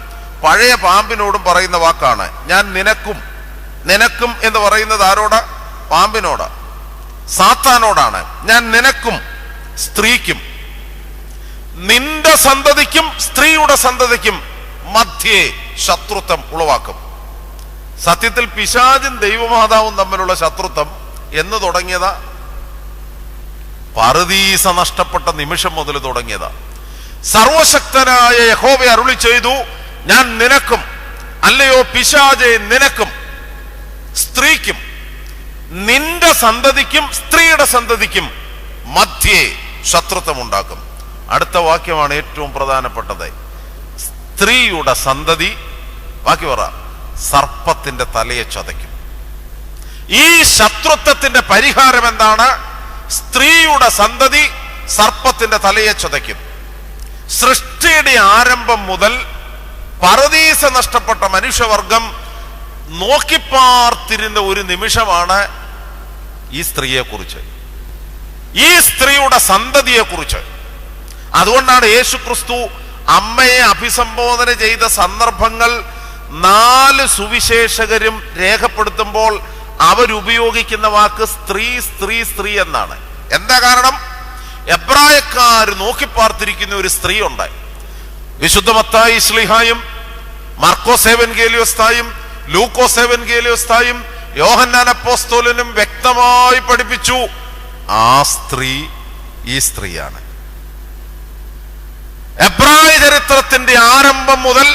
പഴയ പാമ്പിനോടും പറയുന്ന വാക്കാണ് ഞാൻ നിനക്കും. നിനക്കും എന്ന് പറയുന്നത് ആരോടാ? പാമ്പിനോടാ, സാത്താനോടാണ്. ഞാൻ നിനക്കും സ്ത്രീക്കും നിന്റെ സന്തതിക്കും സ്ത്രീയുടെ സന്തതിക്കും മധ്യേ ശത്രുത്വം ഉളവാക്കും. സത്യത്തിൽ പിശാചും ദൈവമാതാവും തമ്മിലുള്ള ശത്രുത്വം എന്ന് തുടങ്ങിയതാ? പറുദീസ നഷ്ടപ്പെട്ട നിമിഷം മുതൽ തുടങ്ങിയതാ. സർവശക്തനായ യഹോവ അരുളി ചെയ്തു, ഞാൻ നിനക്കും, അല്ലയോ പിശാചേ നിനക്കും, സ്ത്രീക്കും നിന്റെ സന്തതിക്കും സ്ത്രീയുടെ സന്തതിക്കും മധ്യേ ശത്രുത്വം ഉണ്ടാക്കും. അടുത്ത വാക്യമാണ് ഏറ്റവും പ്രധാനപ്പെട്ടത്. സ്ത്രീയുടെ സന്തതി, ബാക്കി പറ, സർപ്പത്തിന്റെ തലയെ ചതയ്ക്കും. ഈ ശത്രുത്വത്തിന്റെ പരിഹാരം എന്താണ്? സ്ത്രീയുടെ സന്തതി സർപ്പത്തിന്റെ തലയെ ചതയ്ക്കും. സൃഷ്ടിയുടെ ആരംഭം മുതൽ പറുദീസ നഷ്ടപ്പെട്ട മനുഷ്യവർഗം നോക്കിപ്പാർത്തിരുന്ന ഒരു നിമിഷമാണ് ഈ സ്ത്രീയെ കുറിച്ച്, ഈ സ്ത്രീയുടെ സന്തതിയെ കുറിച്ച്. അതുകൊണ്ടാണ് യേശു ക്രിസ്തു അമ്മയെ അഭിസംബോധന ചെയ്ത സന്ദർഭങ്ങൾ 4 സുവിശേഷകരും രേഖപ്പെടുത്തുമ്പോൾ അവരുപയോഗിക്കുന്ന വാക്ക് സ്ത്രീ സ്ത്രീ സ്ത്രീ എന്നാണ്. എന്താ കാരണം? എബ്രായക്കാർ നോക്കിപ്പാർത്തിരിക്കുന്ന ഒരു സ്ത്രീ ഉണ്ട്. വിശുദ്ധ മത്തായി ശ്ലീഹായും മർക്കോസ് എവൻഗേലിയോസ്തായും ലൂക്കോസ് എവൻഗേലിയോസ്തായും യോഹന്നാൻ അപ്പോസ്തലനും വ്യക്തമായി പഠിപ്പിച്ചു, ആ സ്ത്രീ ഈ സ്ത്രീയാണ്. എബ്രായ ചരിത്രത്തിന്റെ ആരംഭം മുതൽ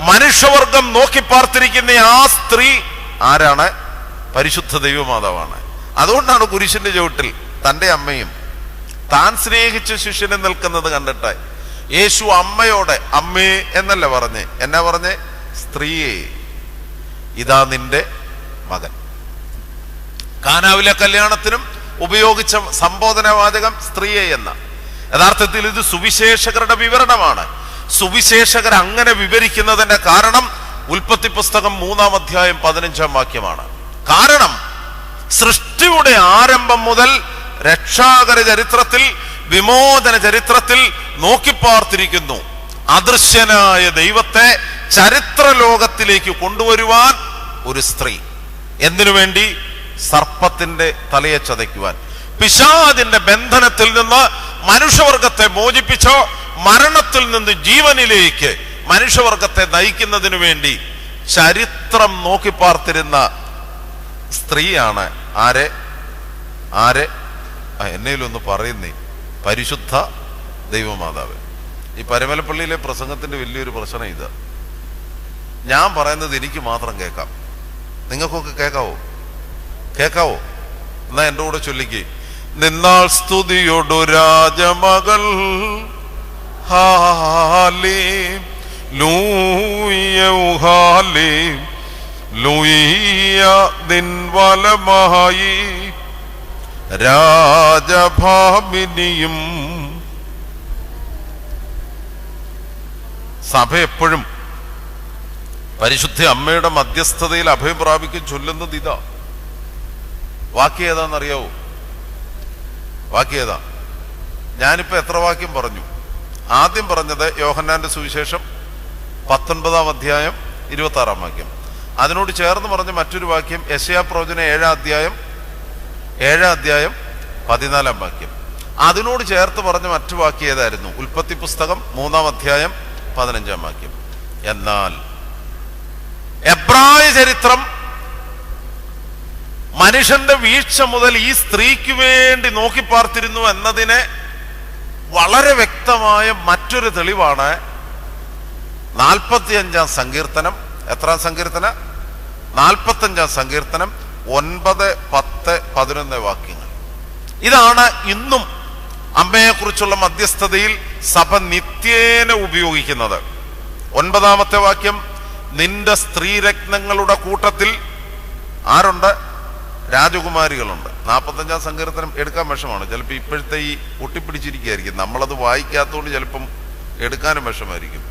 മനുഷ്യവർഗം നോക്കിപ്പാർത്തിരിക്കുന്ന ആ സ്ത്രീ ആരാണ്? പരിശുദ്ധ ദൈവമാതാവാണ്. അതുകൊണ്ടാണ് കുരിശിന്റെ ചുവട്ടിൽ തന്റെ അമ്മയും താൻ സ്നേഹിച്ച ശിഷ്യനെ നിൽക്കുന്നത് കണ്ടിട്ട് യേശു അമ്മയോടെ അമ്മേ എന്നല്ല പറഞ്ഞേ, എന്നാ പറഞ്ഞേ? സ്ത്രീയെ, ഇതാ നിന്റെ മകൻ. കാനാവിലെ കല്യാണത്തിനും ഉപയോഗിച്ച സംബോധനവാചകം സ്ത്രീയെ എന്ന. യഥാർത്ഥത്തിൽ ഇത് സുവിശേഷകരുടെ വിവരണമാണ്. സുവിശേഷകർ അങ്ങനെ വിവരിക്കുന്നതിന്റെ കാരണം ഉൽപ്പത്തി പുസ്തകം 3-ാം അധ്യായം 15-ാം വാക്യമാണ്. കാരണം സൃഷ്ടിയുടെ ആരംഭം മുതൽ രക്ഷാകര ചരിത്രത്തിൽ, വിമോചന ചരിത്രത്തിൽ നോക്കിപ്പാർത്തിരിക്കുന്നു അദൃശ്യനായ ദൈവത്തെ ചരിത്ര ലോകത്തിലേക്ക് കൊണ്ടുവരുവാൻ ഒരു സ്ത്രീ. എന്തിനു വേണ്ടി? സർപ്പത്തിന്റെ തലയെ ചതയ്ക്കുവാൻ. പിശാചിന്റെ ബന്ധനത്തിൽ നിന്ന് മനുഷ്യവർഗത്തെ മോചിപ്പിച്ചോ മരണത്തിൽ നിന്ന് ജീവനിലേക്ക് മനുഷ്യവർഗത്തെ നയിക്കുന്നതിനു വേണ്ടി ചരിത്രം നോക്കിപ്പാർത്തിരുന്ന സ്ത്രീയാണ് ആരെ? എന്നേലൊന്ന് പറയുന്നേ, പരിശുദ്ധ ദൈവമാതാവ്. ഈ പരമലപ്പള്ളിയിലെ പ്രസംഗത്തിന്റെ വലിയൊരു പ്രശ്നം ഇതാ. ഞാൻ പറയുന്നത് എനിക്ക് മാത്രം കേൾക്കാം, നിങ്ങൾക്കൊക്കെ കേൾക്കാവോ? എന്നാ എൻ്റെ കൂടെ ചൊല്ലിക്കേ. നിന്നാൾ സ്തുതിയോടു രാജമകൾ ഹാലേം ലൂയ ഹാലേം ലൂയ നിൻ വലമായി രാജഭാമിനിയും. സഭ എപ്പോഴും പരിശുദ്ധ അമ്മയുടെ മധ്യസ്ഥതയിൽ അഭയം പ്രാപിക്കും ചൊല്ലുന്നത് ഇതാ. വാക്യം ഏതാണെന്നറിയാവോ? വാക്യം ഏതാ? ഞാനിപ്പോ എത്ര വാക്യം പറഞ്ഞു? ആദ്യം പറഞ്ഞത് യോഹന്നാന്റെ സുവിശേഷം 19-ാം അധ്യായം 26-ാം വാക്യം. അതിനോട് ചേർന്ന് പറഞ്ഞ മറ്റൊരു വാക്യം യെശയ്യാ പ്രവചനം 7-ാം അധ്യായം 14-ാം വാക്യം. അതിനോട് ചേർത്ത് പറഞ്ഞ മറ്റു വാക്യം ഏതായിരുന്നു? ഉൽപ്പത്തി പുസ്തകം 3-ാം അധ്യായം 15-ാം വാക്യം. എന്നാൽ എബ്രായ ചരിത്രം മനുഷ്യന്റെ വീഴ്ച മുതൽ ഈ സ്ത്രീക്ക് വേണ്ടി നോക്കി പാർത്തിരുന്നു എന്നതിന് വളരെ വ്യക്തമായ മറ്റൊരു തെളിവാണ് 45-ാം സങ്കീർത്തനം. എത്രാം സങ്കീർത്തന? 45-ാം സങ്കീർത്തനം 9, 10, 11 വാക്യങ്ങൾ. ഇതാണ് ഇന്നും അമ്മയെക്കുറിച്ചുള്ള മധ്യസ്ഥതയിൽ സഭ നിത്യേന ഉപയോഗിക്കുന്നത്. 9-ാമത്തെ വാക്യം, നിന്റെ സ്ത്രീരത്നങ്ങളുടെ കൂട്ടത്തിൽ ആരുണ്ട്? രാജകുമാരികളുണ്ട്. 45-ാം സങ്കീർത്തനം എടുക്കാൻ വിഷമാണ്. ചിലപ്പോൾ ഇപ്പോഴത്തെ ഈ ഒട്ടിപ്പിടിച്ചിരിക്കുകയായിരിക്കും, നമ്മളത് വായിക്കാത്തതുകൊണ്ട് ചിലപ്പം എടുക്കാനും വിഷമായിരിക്കും.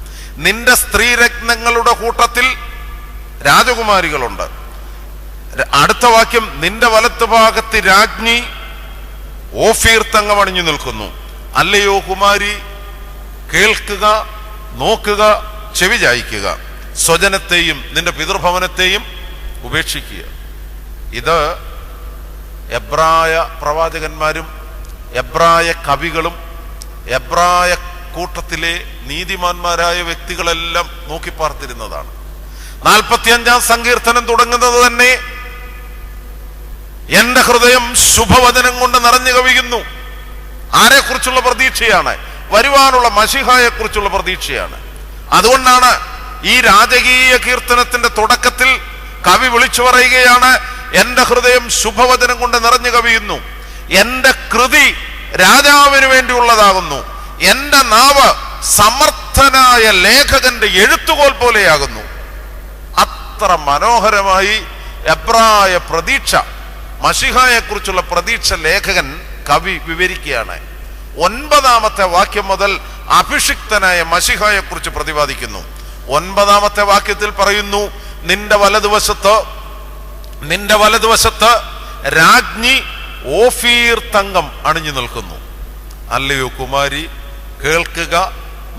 നിന്റെ സ്ത്രീരത്നങ്ങളുടെ കൂട്ടത്തിൽ രാജകുമാരികളുണ്ട്. അടുത്ത വാക്യം, നിന്റെ വലത്ത് ഭാഗത്ത് രാജ്ഞി ഓഫീർ തങ്കമണിഞ്ഞു നിൽക്കുന്നു. അല്ലയോ കുമാരി, കേൾക്കുക, നോക്കുക, ചെവി ചായ്ക്കുക, സ്വജനത്തെയും നിന്റെ പിതൃഭവനത്തെയും ഉപേക്ഷിക്കുക. ഇത് എബ്രായ പ്രവാചകന്മാരും എബ്രായ കവികളും എബ്രായ കൂട്ടത്തിലെ നീതിമാന്മാരായ വ്യക്തികളെല്ലാം നോക്കിപ്പാർത്തിരുന്നതാണ്. 45-ാം സങ്കീർത്തനം തുടങ്ങുന്നത് തന്നെ എന്റെ ഹൃദയം ശുഭവചനം കൊണ്ട് നിറഞ്ഞു കവിയുന്നു. ആരെക്കുറിച്ചുള്ള പ്രതീക്ഷയാണ്? വരുവാനുള്ള മശിഹായെ കുറിച്ചുള്ള പ്രതീക്ഷയാണ്. അതുകൊണ്ടാണ് ഈ രാജകീയ കീർത്തനത്തിന്റെ തുടക്കത്തിൽ കവി വിളിച്ചു പറയുകയാണ്, എന്റെ ഹൃദയം ശുഭവചനം കൊണ്ട് നിറഞ്ഞു കവിയുന്നു, എന്റെ കൃതി രാജാവിന് വേണ്ടിയുള്ളതാകുന്നു, എന്റെ നാവ് സമർത്ഥനായ ലേഖകന്റെ എഴുത്തുകോൽ പോലെയാകുന്നു. അത്ര മനോഹരമായി എബ്രായ പ്രതീക്ഷ, മശിഹായെ കുറിച്ചുള്ള പ്രതീക്ഷ ലേഖകൻ കവി വിവരിക്കുകയാണ്. 9-ാമത്തെ വാക്യം മുതൽ അഭിഷിക്തനായ മശിഹായെ കുറിച്ച് പ്രതിപാദിക്കുന്നു. 9-ാമത്തെ വാക്യത്തിൽ പറയുന്നു, നിന്റെ വലതുവശത്ത് രാജ്ഞി ഓഫീർ തങ്കം അണിഞ്ഞു നിൽക്കുന്നു. അല്ലയോ കുമാരി, കേൾക്കുക,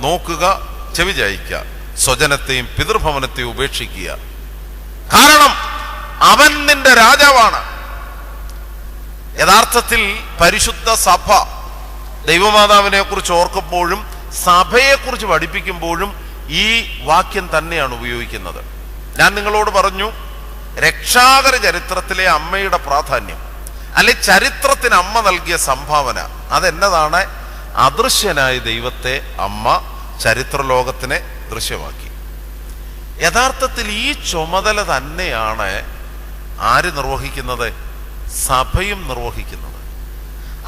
നോക്കുക, ചെവി ചായ്ക്കുക, സ്വജനത്തെയും പിതൃഭവനത്തെയും ഉപേക്ഷിക്കുക. കാരണം അവൻ നിന്റെ രാജാവാണ്. യഥാർത്ഥത്തിൽ പരിശുദ്ധ സഭ ദൈവമാതാവിനെ കുറിച്ച് ഓർക്കുമ്പോഴും സഭയെ കുറിച്ച് പഠിപ്പിക്കുമ്പോഴും ഈ വാക്യം തന്നെയാണ് ഉപയോഗിക്കുന്നത്. ഞാൻ നിങ്ങളോട് പറഞ്ഞു, രക്ഷാകര ചരിത്രത്തിലെ അമ്മയുടെ പ്രാധാന്യം, അല്ലെ ചരിത്രത്തിന് അമ്മ നൽകിയ സംഭാവന, അതെന്നതാണ്? അദൃശ്യനായ ദൈവത്തെ അമ്മ ചരിത്രലോകത്തിനെ ദൃശ്യമാക്കി. യഥാർത്ഥത്തിൽ ഈ ചുമതല തന്നെയാണ് ആര് നിർവഹിക്കുന്നത്? സഭയും നിർവഹിക്കുന്നത്.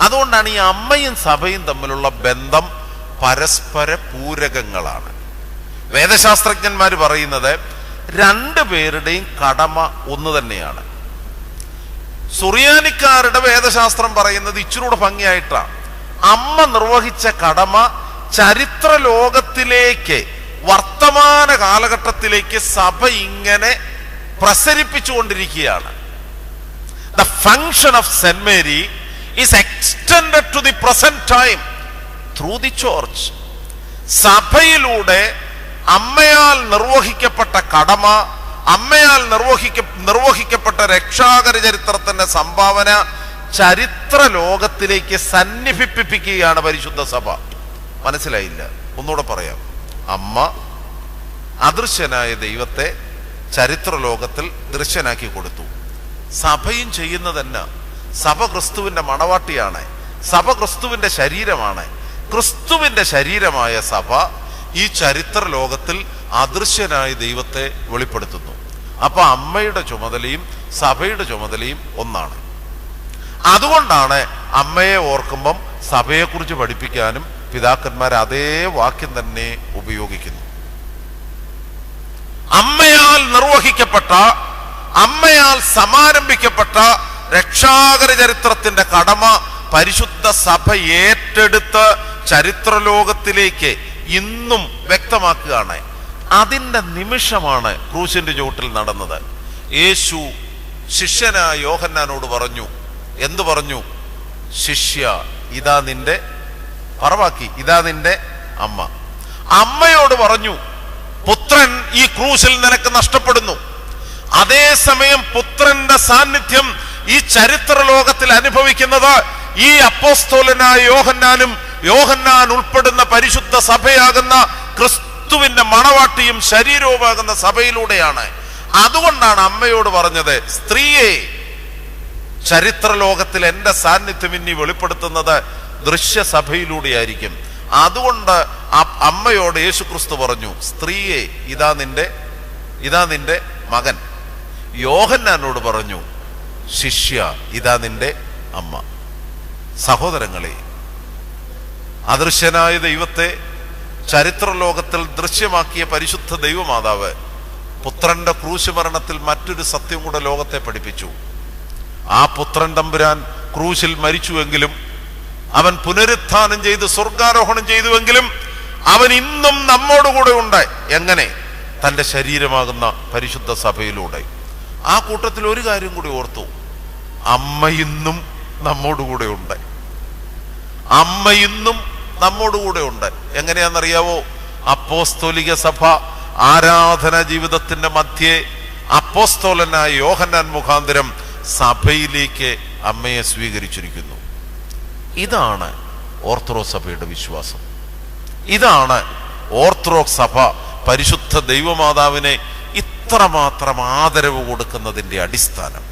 അതുകൊണ്ടാണ് ഈ അമ്മയും സഭയും തമ്മിലുള്ള ബന്ധം പരസ്പര പൂരകങ്ങളാണ്. വേദശാസ്ത്രജ്ഞന്മാർ പറയുന്നത് രണ്ടുപേരുടെയും കടമ ഒന്ന് തന്നെയാണ്. സുറിയാനിക്കാരുടെ വേദശാസ്ത്രം പറയുന്നത് ഇച്ചിരൂടെ ഭംഗിയായിട്ടാണ്. അമ്മ നിർവഹിച്ച കടമ ചരിത്ര ലോകത്തിലേക്ക്, വർത്തമാന കാലഘട്ടത്തിലേക്ക് സഭ ഇങ്ങനെ പ്രസരിപ്പിച്ചുകൊണ്ടിരിക്കുകയാണ്. The function of St. Mary is extended to the present time through the church. സഭയിലൂടെ അമ്മയാൽ നിർവഹിക്കപ്പെട്ട കടമ, അമ്മയാൽ നിർവഹിക്കപ്പെട്ട രക്ഷാകര ചരിത്രത്തിന്റെ സംഭാവന ചരിത്ര ലോകത്തിലേക്ക് സന്നിധിപ്പിക്കുകയാണ് പരിശുദ്ധ സഭ. മനസ്സിലായില്ല? ഒന്നുകൂടെ പറയാം. അമ്മ അദൃശ്യനായ ദൈവത്തെ ചരിത്ര ലോകത്തിൽ ദൃശ്യനാക്കി കൊടുത്തു. സഭയും ചെയ്യുന്നതന്നെ. സഭ ക്രിസ്തുവിന്റെ മണവാട്ടിയാണ്. സഭ ക്രിസ്തുവിന്റെ ശരീരമാണ്. ക്രിസ്തുവിന്റെ ശരീരമായ സഭ ഈ ചരിത്ര ലോകത്തിൽ അദൃശ്യനായ ദൈവത്തെ വെളിപ്പെടുത്തുന്നു. അപ്പൊ അമ്മയുടെ ചുമതലയും സഭയുടെ ചുമതലയും ഒന്നാണ്. അതുകൊണ്ടാണ് അമ്മയെ ഓർക്കുമ്പം സഭയെക്കുറിച്ച് പഠിപ്പിക്കാനും പിതാക്കന്മാർ അതേ വാക്യം തന്നെ ഉപയോഗിക്കുന്നു. അമ്മയാൽ നിർവഹിക്കപ്പെട്ട, അമ്മയാൽ സമാരംഭിക്കപ്പെട്ട രക്ഷാകര ചരിത്രത്തിന്റെ കടമ പരിശുദ്ധ സഭ ഏറ്റെടുത്ത് ചരിത്രലോകത്തിലേക്ക് ഇന്നും വ്യക്തമാക്കുകയാണ്. അതിന്റെ നിമിഷമാണ് ക്രൂശിന്റെ ചുവട്ടിൽ നടന്നത്. യേശു ശിഷ്യനായ യോഹന്നാനോട് പറഞ്ഞു. എന്തു പറഞ്ഞു? ശിഷ്യ, ഇതാ നിന്റെ പറവാക്കി, ഇതാ നിന്റെ അമ്മ. അമ്മയോട് പറഞ്ഞു, പുത്രൻ ഈ ക്രൂശിൽ നിനക്ക് നഷ്ടപ്പെടുന്നു. അതേസമയം പുത്രന്റെ സാന്നിധ്യം ഈ ചരിത്ര ലോകത്തിൽ അനുഭവിക്കുന്നത് ഈ അപ്പോസ്തലനായ യോഹന്നാനും യോഹന്നാൻ ഉൾപ്പെടുന്ന പരിശുദ്ധ സഭയാകുന്ന ക്രിസ്തുവിന്റെ മണവാട്ടിയും ശരീരവുമാകുന്ന സഭയിലൂടെയാണ്. അതുകൊണ്ടാണ് അമ്മയോട് പറഞ്ഞത്, സ്ത്രീയെ ചരിത്ര ലോകത്തിൽ എൻ്റെ സാന്നിധ്യം ഇനി വെളിപ്പെടുത്തുന്നത് ദൃശ്യസഭയിലൂടെയായിരിക്കും. അതുകൊണ്ട് അമ്മയോട് യേശുക്രിസ്തു പറഞ്ഞു, സ്ത്രീയെ ഇതാ നിന്റെ മകൻ. യോഹന്നാനോട് പറഞ്ഞു, ശിഷ്യ ഇതാ നിന്റെ അമ്മ. സഹോദരങ്ങളെ, അദൃശ്യനായ ദൈവത്തെ ചരിത്ര ലോകത്തിൽ ദൃശ്യമാക്കിയ പരിശുദ്ധ ദൈവമാതാവ് പുത്രന്റെ ക്രൂശ് മരണത്തിൽ മറ്റൊരു സത്യം കൂടെ ലോകത്തെ പഠിപ്പിച്ചു. ആ പുത്രൻ തമ്പുരാൻ ക്രൂശിൽ മരിച്ചുവെങ്കിലും, അവൻ പുനരുത്ഥാനം ചെയ്ത് സ്വർഗാരോഹണം ചെയ്തുവെങ്കിലും, അവൻ ഇന്നും നമ്മോടുകൂടെ ഉണ്ട്. എങ്ങനെ? തൻ്റെ ശരീരമാകുന്ന പരിശുദ്ധ സഭയിലൂടെ. ആ കൂട്ടത്തിൽ ഒരു കാര്യം കൂടി ഓർത്തു, അമ്മ ഇന്നും നമ്മോടുകൂടെ ഉണ്ട്. അമ്മ ഇന്നും നമ്മോടുകൂടെ ഉണ്ട്. എങ്ങനെയാണെന്നറിയാവോ? അപ്പോസ്തോലിക സഭ ആരാധന ജീവിതത്തിന്റെ മധ്യേ അപ്പോസ്തോലനായ യോഹന്നാൻ മുഖാന്തരം സഭയിലേക്ക് അമ്മയെ സ്വീകരിച്ചിരിക്കുന്നു. ഇതാണ് ഓർത്തഡോക്സ് സഭയുടെ വിശ്വാസം. ഇതാണ് ഓർത്തഡോക്സ് സഭ പരിശുദ്ധ ദൈവമാതാവിനെ ഇത്രമാത്രം ആദരവ് കൊടുക്കുന്നതിൻ്റെ അടിസ്ഥാനം.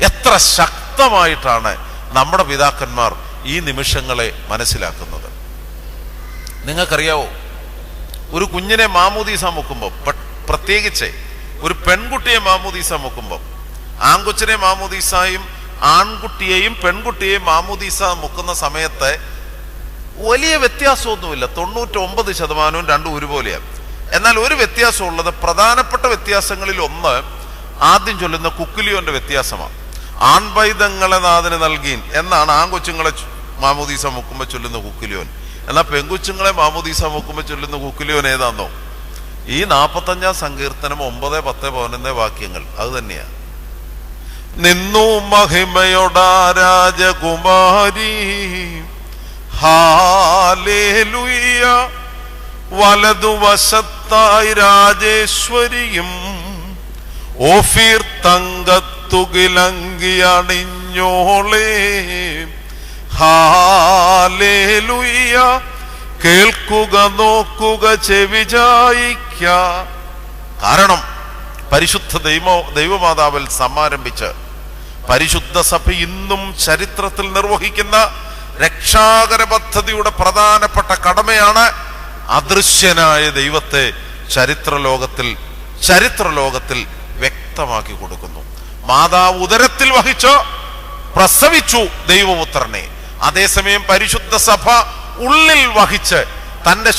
എത്ര ശക്തമായിട്ടാണ് നമ്മുടെ പിതാക്കന്മാർ ഈ നിമിഷങ്ങളെ മനസ്സിലാക്കുന്നത്. നിങ്ങൾക്കറിയാവോ, ഒരു കുഞ്ഞിനെ മാമോദീസ മുക്കുമ്പോൾ, പ്രത്യേകിച്ച് ഒരു പെൺകുട്ടിയെ മാമോദീസ മുക്കുമ്പോൾ, ആൺകൊച്ചിനെ മാമോദീസായും ആൺകുട്ടിയെയും പെൺകുട്ടിയെയും മാമോദീസ മുക്കുന്ന സമയത്ത് വലിയ വ്യത്യാസമൊന്നുമില്ല. 99% രണ്ടും ഒരുപോലെയാണ്. എന്നാൽ ഒരു വ്യത്യാസമുള്ളത്, പ്രധാനപ്പെട്ട വ്യത്യാസങ്ങളിൽ ഒന്ന് ആദ്യം ചൊല്ലുന്ന കുക്കുലിയോന്റെ വ്യത്യാസമാണ്. ആൺപൈതങ്ങളെ നാഥന് നൽകീൻ എന്നാണ് ആൺകൊച്ചുങ്ങളെ മാമോദീസ മുക്കുമ്പോൾ ചൊല്ലുന്ന കുക്കുലിയോൻ. എന്നാൽ പെൺകൊച്ചുങ്ങളെ മാമോദീസ മുക്കുമ്പോൾ ചൊല്ലുന്ന കുക്കുലിയോൻ ഏതാന്നോ? ഈ 45-ാം സങ്കീർത്തനം 9, 10, 11 വാക്യങ്ങൾ അത് തന്നെയാ. നിന്നു മഹിമയോടാ രാജകുമാരി, ഹാലേലൂയ, വലതുവശത്തായി രാജേശ്വരിയും, ഓഫീർ തങ്കത്തുകിലങ്കിയണിഞ്ഞോളേ, ഹാലേലൂയ, കേൾക്കുക നോക്കുക ചെവിചായിക്ക. കാരണം പരിശുദ്ധ ദൈവമാതാവിൽ സമാരംഭിച്ച് പരിശുദ്ധ സഭ ഇന്നും ചരിത്രത്തിൽ നിർവഹിക്കുന്ന രക്ഷാകര പദ്ധതിയുടെ പ്രധാനപ്പെട്ട കടമയാണ് അദൃശ്യനായ ദൈവത്തെ ചരിത്ര ലോകത്തിൽ വ്യക്തമാക്കി കൊടുക്കുന്നു. മാതാവ് ഉദരത്തിൽ വഹിച്ച് പ്രസവിച്ചു ദൈവപുത്രനെ. അതേസമയം പരിശുദ്ധ സഭ ഉള്ളിൽ വഹിച്ച് തൻ്റെ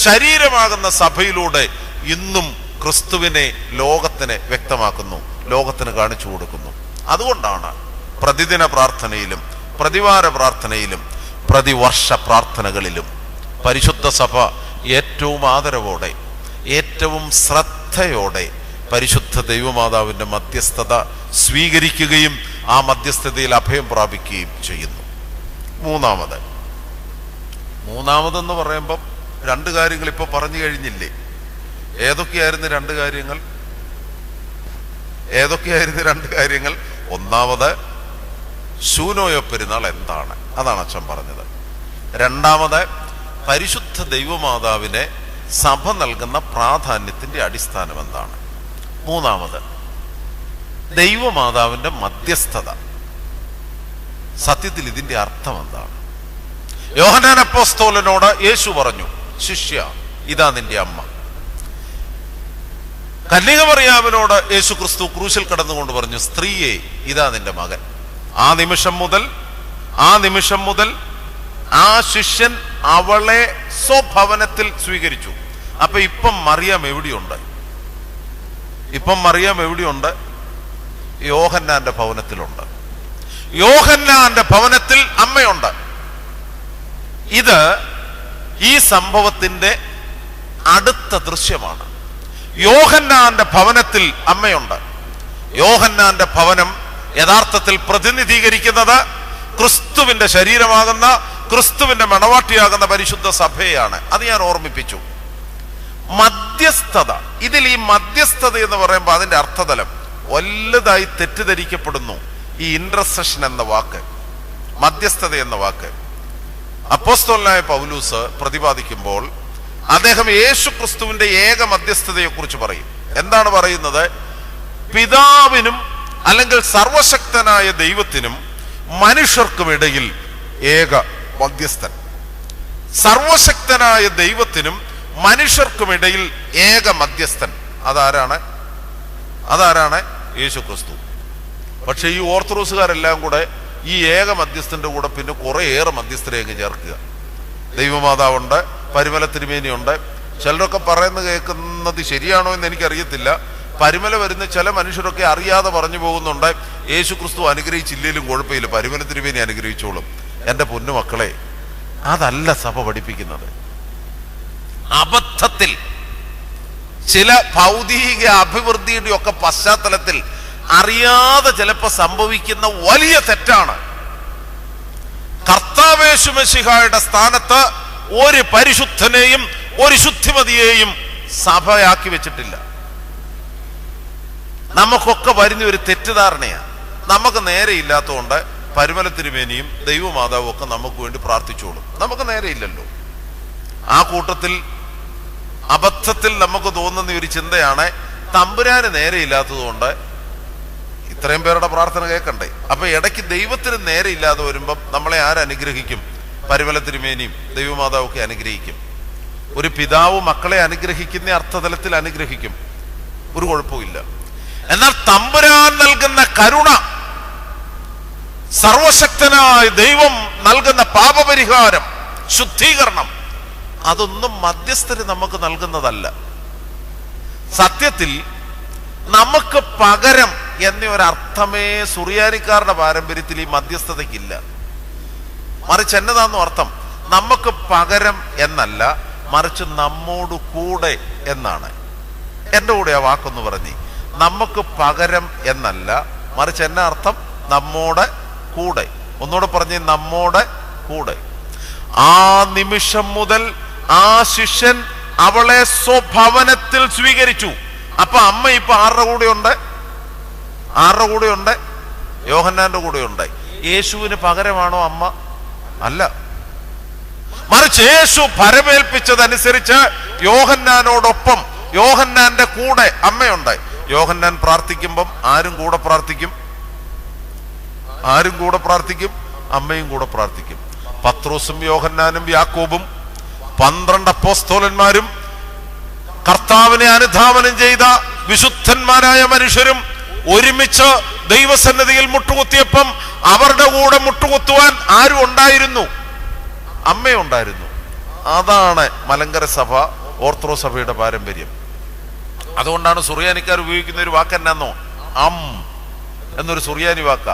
ശരീരമാകുന്ന സഭയിലൂടെ ഇന്നും ക്രിസ്തുവിനെ ലോകത്തിന് വ്യക്തമാക്കുന്നു, ലോകത്തിന് കാണിച്ചു കൊടുക്കുന്നു. അതുകൊണ്ടാണ് പ്രതിദിന പ്രാർത്ഥനയിലും പ്രതിവാര പ്രാർത്ഥനയിലും പ്രതിവർഷ പ്രാർത്ഥനകളിലും പരിശുദ്ധ സഭ ഏറ്റവും ആദരവോടെ, ഏറ്റവും ശ്രദ്ധയോടെ പരിശുദ്ധ ദൈവമാതാവിൻ്റെ മധ്യസ്ഥത സ്വീകരിക്കുകയും ആ മധ്യസ്ഥതയിൽ അഭയം പ്രാപിക്കുകയും ചെയ്യുന്നു. മൂന്നാമതെന്ന് പറയുമ്പം 2 കാര്യങ്ങൾ ഇപ്പോൾ പറഞ്ഞു കഴിഞ്ഞില്ലേ? ഏതൊക്കെയായിരുന്നു 2 കാര്യങ്ങൾ? ഒന്നാമത്, ശൂനോയോ പെരുന്നാൾ എന്താണ്? അതാണ് അച്ഛൻ പറഞ്ഞത്. രണ്ടാമത്, പരിശുദ്ധ ദൈവമാതാവിനെ സഭ നൽകുന്ന പ്രാധാന്യത്തിന്റെ അടിസ്ഥാനം എന്താണ്? മൂന്നാമത്, ദൈവമാതാവിന്റെ മധ്യസ്ഥത. സത്യത്തിൽ ഇതിന്റെ അർത്ഥം എന്താണ്? യോഹന്നാൻ അപ്പോസ്തലനോട് യേശു പറഞ്ഞു, ശിഷ്യ ഇതാ നിന്റെ അമ്മ. കന്യക മറിയാമിനോട് യേശു ക്രിസ്തു ക്രൂശിൽ കടന്നുകൊണ്ട് പറഞ്ഞു, സ്ത്രീയെ ഇതാ നിന്റെ മകൻ. ആ നിമിഷം മുതൽ ആ ശിഷ്യൻ അവളെ സ്വഭവനത്തിൽ സ്വീകരിച്ചു. അപ്പൊ ഇപ്പം മറിയാം എവിടെയുണ്ട്? യോഹന്നാന്റെ ഭവനത്തിലുണ്ട്. യോഹന്നാന്റെ ഭവനത്തിൽ അമ്മയുണ്ട്. ഇത് ഈ സംഭവത്തിന്റെ അടുത്ത ദൃശ്യമാണ്. യോഹന്നാന്റെ ഭവനത്തിൽ അമ്മയുണ്ട്. യോഹന്നാന്റെ ഭവനം യഥാർത്ഥത്തിൽ പ്രതിനിധീകരിക്കുന്നത് ക്രിസ്തുവിന്റെ ശരീരമാകുന്ന, ക്രിസ്തുവിന്റെ മണവാട്ടിയാകുന്ന പരിശുദ്ധ സഭയാണ്. അത് ഞാൻ ഓർമ്മിപ്പിച്ചു. മധ്യസ്ഥത, ഇതിൽ ഈ മധ്യസ്ഥത എന്ന് പറയുമ്പോൾ അതിന്റെ അർത്ഥതലം വലുതായി തെറ്റിദ്ധരിക്കപ്പെടുന്നു. ഈ ഇന്റർസെഷൻ എന്ന വാക്ക്, മധ്യസ്ഥത എന്ന വാക്ക് അപ്പോസ്തലനായ പൗലൂസ് പ്രതിപാദിക്കുമ്പോൾ അദ്ദേഹം യേശു ക്രിസ്തുവിന്റെ ഏക മധ്യസ്ഥതയെ കുറിച്ച് പറയും. എന്താണ് പറയുന്നത്? പിതാവിനും അല്ലെങ്കിൽ സർവശക്തനായ ദൈവത്തിനും മനുഷ്യർക്കുമിടയിൽ ഏക മധ്യസ്ഥൻ. സർവശക്തനായ ദൈവത്തിനും മനുഷ്യർക്കുമിടയിൽ ഏക മധ്യസ്ഥൻ. അതാരാണ്? യേശു ക്രിസ്തു. പക്ഷെ ഈ ഓർത്തഡോക്സുകാരെല്ലാം കൂടെ ഈ ഏക മധ്യസ്ഥന്റെ കൂടെ പിന്നെ കുറേയേറെ മധ്യസ്ഥരെയൊക്കെ ചേർക്കുക. ദൈവമാതാവുണ്ട്, പരിമല തിരുമേനിയുണ്ട്. ചിലരൊക്കെ പറയുന്നത് കേൾക്കുന്നത് ശരിയാണോ എന്ന് എനിക്കറിയത്തില്ല. പരിമല വരുന്ന ചില മനുഷ്യരൊക്കെ അറിയാതെ പറഞ്ഞു പോകുന്നുണ്ട്, യേശു ക്രിസ്തു അനുഗ്രഹിച്ചില്ലേലും കുഴപ്പമില്ല, പരിമല തിരുമേനി അനുഗ്രഹിച്ചോളും. എൻ്റെ പൊന്നുമക്കളെ, അതല്ല സഭ പഠിപ്പിക്കുന്നത്. അബദ്ധത്തിൽ ചില ഭൗതിക അഭിവൃദ്ധിയുടെ ഒക്കെ പശ്ചാത്തലത്തിൽ അറിയാതെ ചിലപ്പോൾ സംഭവിക്കുന്ന വലിയ തെറ്റാണ്. കർത്താവേശു മെശിഹായുടെ സ്ഥാനത്ത് ഒരു പരിശുദ്ധനെയും ഒരു ശുദ്ധിമതിയെയും സഭയാക്കി വെച്ചിട്ടില്ല. നമുക്കൊക്കെ വരുന്ന ഒരു തെറ്റിദ്ധാരണയാണ്. നമുക്ക് നേരെ ഇല്ലാത്തതുകൊണ്ട് പരിമല തിരുമേനിയും ദൈവമാതാവും ഒക്കെ നമുക്ക് വേണ്ടി പ്രാർത്ഥിച്ചോളും. നമുക്ക് നേരെയില്ലല്ലോ. ആ കൂട്ടത്തിൽ അബദ്ധത്തിൽ നമുക്ക് തോന്നുന്ന ഒരു ചിന്തയാണ്, തമ്പുരാന് നേരെയില്ലാത്തതുകൊണ്ട് ഇത്രയും പേരുടെ പ്രാർത്ഥന കേൾക്കണ്ടേ. അപ്പൊ ഇടയ്ക്ക് ദൈവത്തിന് നേരെ ഇല്ലാതെ വരുമ്പം നമ്മളെ ആരനുഗ്രഹിക്കും? പരിമല തിരുമേനിയും ദൈവമാതാവും ഒക്കെ അനുഗ്രഹിക്കും. ഒരു പിതാവ് മക്കളെ അനുഗ്രഹിക്കുന്ന അർത്ഥതലത്തിൽ അനുഗ്രഹിക്കും, ഒരു കുഴപ്പമില്ല. എന്നാൽ തമ്പുരാൻ നൽകുന്ന കരുണ, സർവശക്തനായ ദൈവം നൽകുന്ന പാപപരിഹാരം, ശുദ്ധീകരണം, അതൊന്നും മധ്യസ്ഥര് നമുക്ക് നൽകുന്നതല്ല. സത്യത്തിൽ നമുക്ക് പകരം എന്നൊരർത്ഥമേ സുറിയാനിക്കാരുടെ പാരമ്പര്യത്തിൽ ഈ മധ്യസ്ഥതയ്ക്കില്ല. മറിച്ച് എന്നതാന്ന് അർത്ഥം? നമുക്ക് പകരം എന്നല്ല, മറിച്ച് നമ്മോട് കൂടെ എന്നാണ്. എൻ്റെ കൂടെ ആ വാക്കൊന്ന് പറഞ്ഞ്, നമുക്ക് പകരം എന്നല്ല, മറിച്ച് എന്നാ അർത്ഥം? നമ്മോടെ കൂടെ. ഒന്നുകൂടെ പറഞ്ഞ്, നമ്മോടെ കൂടെ. ആ നിമിഷം മുതൽ ആ ശിഷ്യൻ അവളെ സ്വഭവനത്തിൽ സ്വീകരിച്ചു. അപ്പൊ അമ്മ ഇപ്പൊ ആരുടെ കൂടെ ഉണ്ട്? യോഹന്നാന്റെ കൂടെ ഉണ്ട്. യേശുവിന് പകരമാണോ അമ്മ? അല്ല, മറിച്ച് യേശു ഭരമേൽപ്പിച്ചതനുസരിച്ച് യോഹന്നാനോടൊപ്പം, യോഹന്നാന്റെ കൂടെ അമ്മയുണ്ട്. യോഹന്നാൻ പ്രാർത്ഥിക്കുമ്പം ആരും കൂടെ പ്രാർത്ഥിക്കും? അമ്മയും കൂടെ പ്രാർത്ഥിക്കും. പത്രോസും യോഹന്നാനും യാക്കോബും 12 അപ്പോസ്തലന്മാരും കർത്താവിനെ അനുധാവനം ചെയ്ത വിശുദ്ധന്മാരായ മനുഷ്യരും ഒരുമിച്ച് ദൈവസന്നിധിയിൽ മുട്ടുകുത്തിയപ്പം അവരുടെ കൂടെ മുട്ടുകുത്തുവാൻ ആരും ഉണ്ടായിരുന്നു? അമ്മയുണ്ടായിരുന്നു. അതാണ് മലങ്കര സഭ, ഓർത്തഡോക്സ് സഭയുടെ പാരമ്പര്യം. അതുകൊണ്ടാണ് സുറിയാനിക്കാർ ഉപയോഗിക്കുന്ന ഒരു വാക്ക് എന്നാന്നോ? എന്നൊരു സുറിയാനി വാക്ക.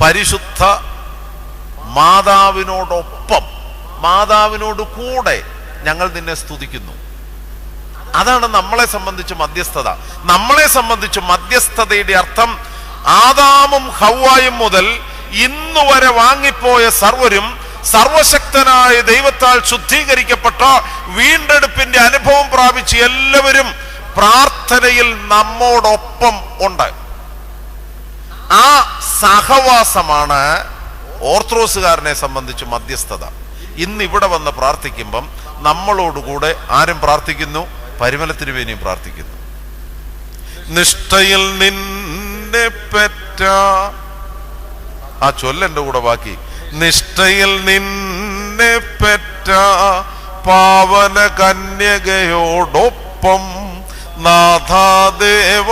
പരിശുദ്ധ മാതാവിനോടൊപ്പം, മാതാവിനോട് കൂടെ ഞങ്ങൾ നിന്നെ സ്തുതിക്കുന്നു. അതാണ് നമ്മളെ സംബന്ധിച്ച് മധ്യസ്ഥത. നമ്മളെ സംബന്ധിച്ച് മധ്യസ്ഥതയുടെ അർത്ഥം, ആദാമും ഹവ്വായും മുതൽ ഇന്നു വരെ വാങ്ങിപ്പോയ സർവരും സർവശക്തനായ ദൈവത്താൽ ശുദ്ധീകരിക്കപ്പെട്ട വീണ്ടെടുപ്പിന്റെ അനുഭവം പ്രാപിച്ച് എല്ലാവരും പ്രാർത്ഥനയിൽ നമ്മോടൊപ്പം ഉണ്ട്. ആ സഹവാസമാണ് ഓർത്തഡോക്സുകാരനെ സംബന്ധിച്ച് മധ്യസ്ഥത. ഇന്ന് ഇവിടെ വന്ന് പ്രാർത്ഥിക്കുമ്പം നമ്മളോടുകൂടെ ആരും പ്രാർത്ഥിക്കുന്നു? പരിമല തിരുമേനിയും പ്രാർത്ഥിക്കുന്നു. നിഷ്ഠയിൽ നിന്നെ പെറ്റ, ആ ചൊല്ലെന്റെ കൂടെ ബാക്കി, നിഷ്ഠയിൽ നിന്നെ പെറ്റ പാവന കന്യകയോടൊപ്പം നാഥാദേവ